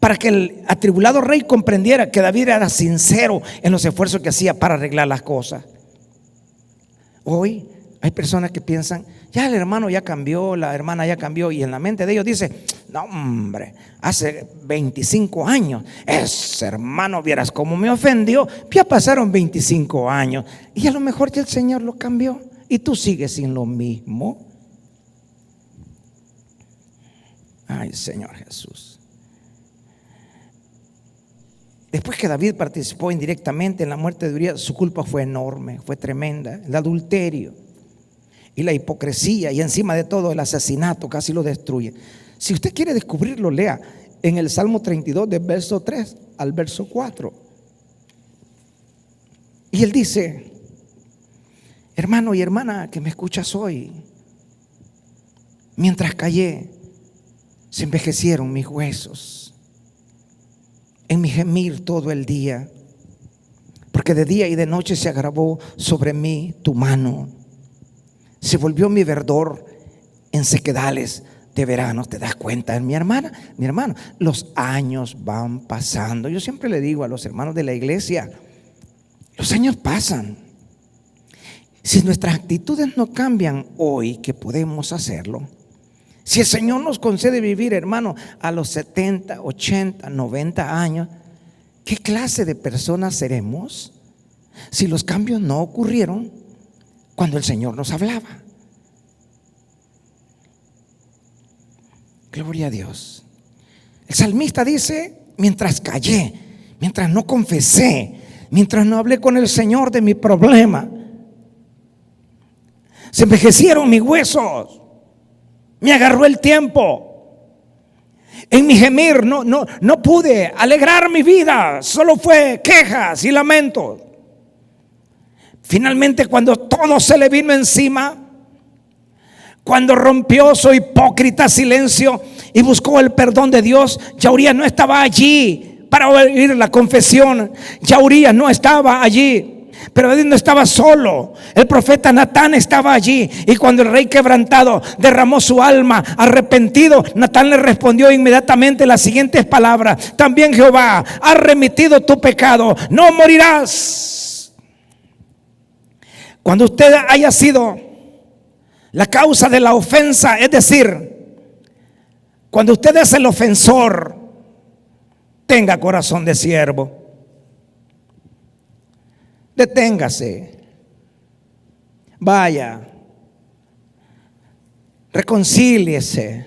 para que el atribulado rey comprendiera que David era sincero en los esfuerzos que hacía para arreglar las cosas. Hoy hay personas que piensan, ya el hermano ya cambió, la hermana ya cambió, y en la mente de ellos dice, no hombre, hace 25 años, ese hermano vieras cómo me ofendió, ya pasaron 25 años, y a lo mejor ya el Señor lo cambió, y tú sigues sin lo mismo. Ay, Señor Jesús. Después que David participó indirectamente en la muerte de Urías, su culpa fue enorme, fue tremenda. El adulterio y la hipocresía, y encima de todo el asesinato casi lo destruye. Si usted quiere descubrirlo, lea en el Salmo 32 del verso 3 al verso 4. Y él dice, hermano y hermana que me escuchas hoy, mientras callé, se envejecieron mis huesos en mi gemir todo el día, porque de día y de noche se agravó sobre mí tu mano. Se volvió mi verdor en sequedales de verano. ¿Te das cuenta, mi hermana? Mi hermano, los años van pasando. Yo siempre le digo a los hermanos de la iglesia, los años pasan. Si nuestras actitudes no cambian hoy, que podemos hacerlo, si el Señor nos concede vivir, hermano, a los 70, 80, 90 años, ¿qué clase de personas seremos si los cambios no ocurrieron cuando el Señor nos hablaba? Gloria a Dios. El salmista dice, mientras callé, mientras no confesé, mientras no hablé con el Señor de mi problema, se envejecieron mis huesos. Me agarró el tiempo. En mi gemir no pude alegrar mi vida. Solo fue quejas y lamentos. Finalmente, cuando todo se le vino encima, cuando rompió su hipócrita silencio y buscó el perdón de Dios, ya Urías no estaba allí para oír la confesión. Ya Urías no estaba allí. Pero David no estaba solo. El profeta Natán estaba allí. Y cuando el rey quebrantado derramó su alma arrepentido, Natán le respondió inmediatamente las siguientes palabras: también Jehová ha remitido tu pecado, no morirás. Cuando usted haya sido la causa de la ofensa, es decir, cuando usted es el ofensor, tenga corazón de siervo. Deténgase, vaya, reconcíliese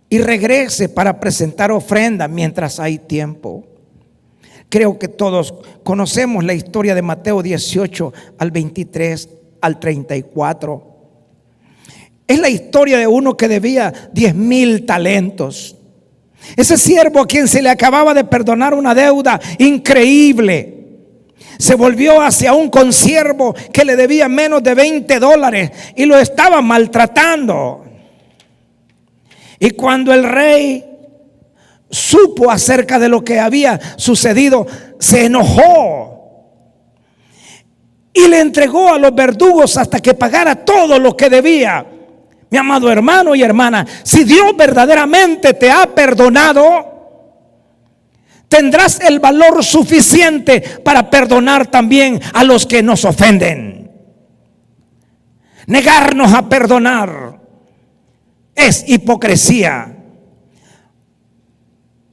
y regrese para presentar ofrenda mientras hay tiempo. Creo que todos conocemos la historia de Mateo 18 al 23 al 34. Es la historia de uno que debía 10,000 talentos. Ese siervo a quien se le acababa de perdonar una deuda increíble, se volvió hacia un consiervo que le debía menos de $20 y lo estaba maltratando. Y cuando el rey supo acerca de lo que había sucedido, se enojó y le entregó a los verdugos hasta que pagara todo lo que debía. Mi amado hermano y hermana, si Dios verdaderamente te ha perdonado, tendrás el valor suficiente para perdonar también a los que nos ofenden. Negarnos a perdonar es hipocresía.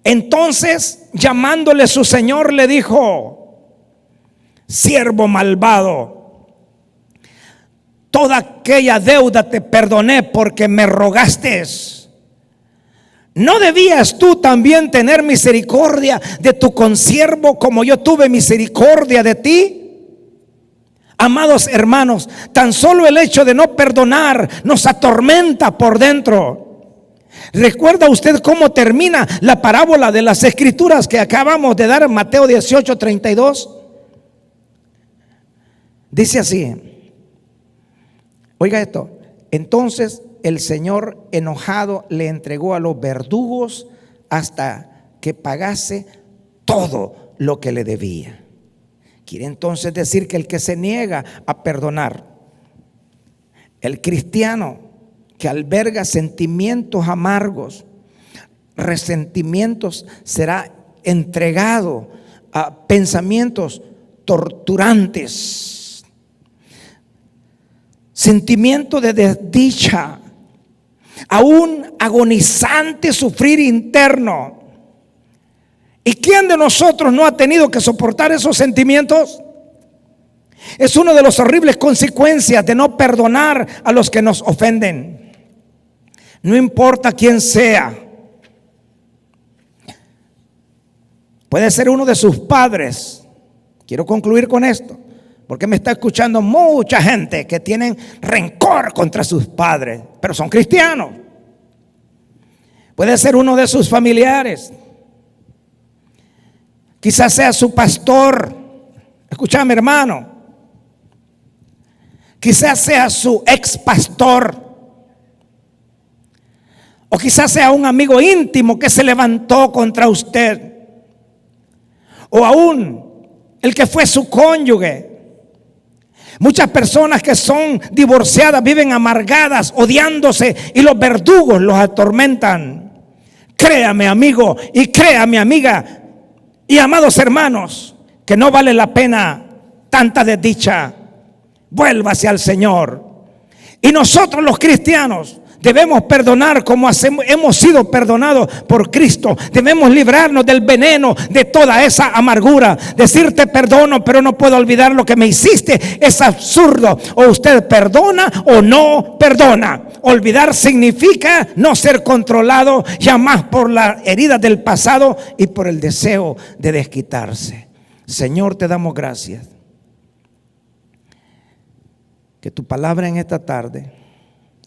Entonces, llamándole su señor, le dijo: siervo malvado, toda aquella deuda te perdoné porque me rogaste. ¿No debías tú también tener misericordia de tu consiervo como yo tuve misericordia de ti? Amados hermanos, tan solo el hecho de no perdonar nos atormenta por dentro. ¿Recuerda usted cómo termina la parábola de las escrituras que acabamos de dar en Mateo 18:32? Dice así, oiga esto: entonces el Señor enojado le entregó a los verdugos hasta que pagase todo lo que le debía. Quiere entonces decir que el que se niega a perdonar, el cristiano que alberga sentimientos amargos, resentimientos, será entregado a pensamientos torturantes, sentimiento de desdicha, a un agonizante sufrir interno. ¿Y quién de nosotros no ha tenido que soportar esos sentimientos? Es una de las horribles consecuencias de no perdonar a los que nos ofenden. No importa quién sea. Puede ser uno de sus padres. Quiero concluir con esto, porque me está escuchando mucha gente que tienen rencor contra sus padres, pero son cristianos. Puede ser uno de sus familiares. Quizás sea su pastor. Escúchame, hermano. Quizás sea su ex pastor. O quizás sea un amigo íntimo que se levantó contra usted. O aún el que fue su cónyuge. Muchas personas que son divorciadas viven amargadas, odiándose, y los verdugos los atormentan. Créame, amigo, y créame, amiga, y amados hermanos, que no vale la pena tanta desdicha. Vuélvase al Señor. Y nosotros los cristianos debemos perdonar como hemos sido perdonados por Cristo. Debemos librarnos del veneno de toda esa amargura. Decirte perdono, pero no puedo olvidar lo que me hiciste, es absurdo. O usted perdona o no perdona. Olvidar significa no ser controlado jamás por las heridas del pasado y por el deseo de desquitarse. Señor, te damos gracias. Que tu palabra en esta tarde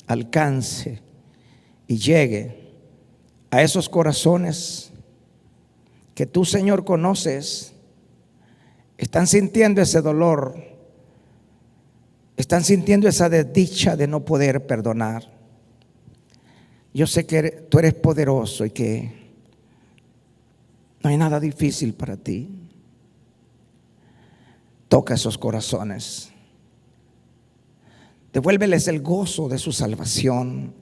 alcance y llegue a esos corazones que tú, Señor, conoces. Están sintiendo ese dolor, están sintiendo esa desdicha de no poder perdonar. Yo sé que tú eres poderoso y que no hay nada difícil para ti. Toca esos corazones. Devuélveles el gozo de su salvación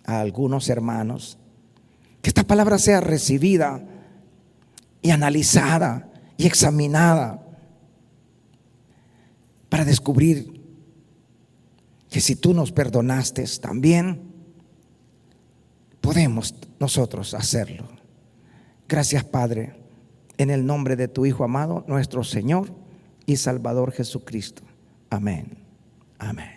a algunos hermanos. Que esta palabra sea recibida y analizada y examinada para descubrir que si tú nos perdonaste, también podemos nosotros hacerlo. Gracias, Padre, en el nombre de tu Hijo amado, nuestro Señor y Salvador Jesucristo. Amén. Amén.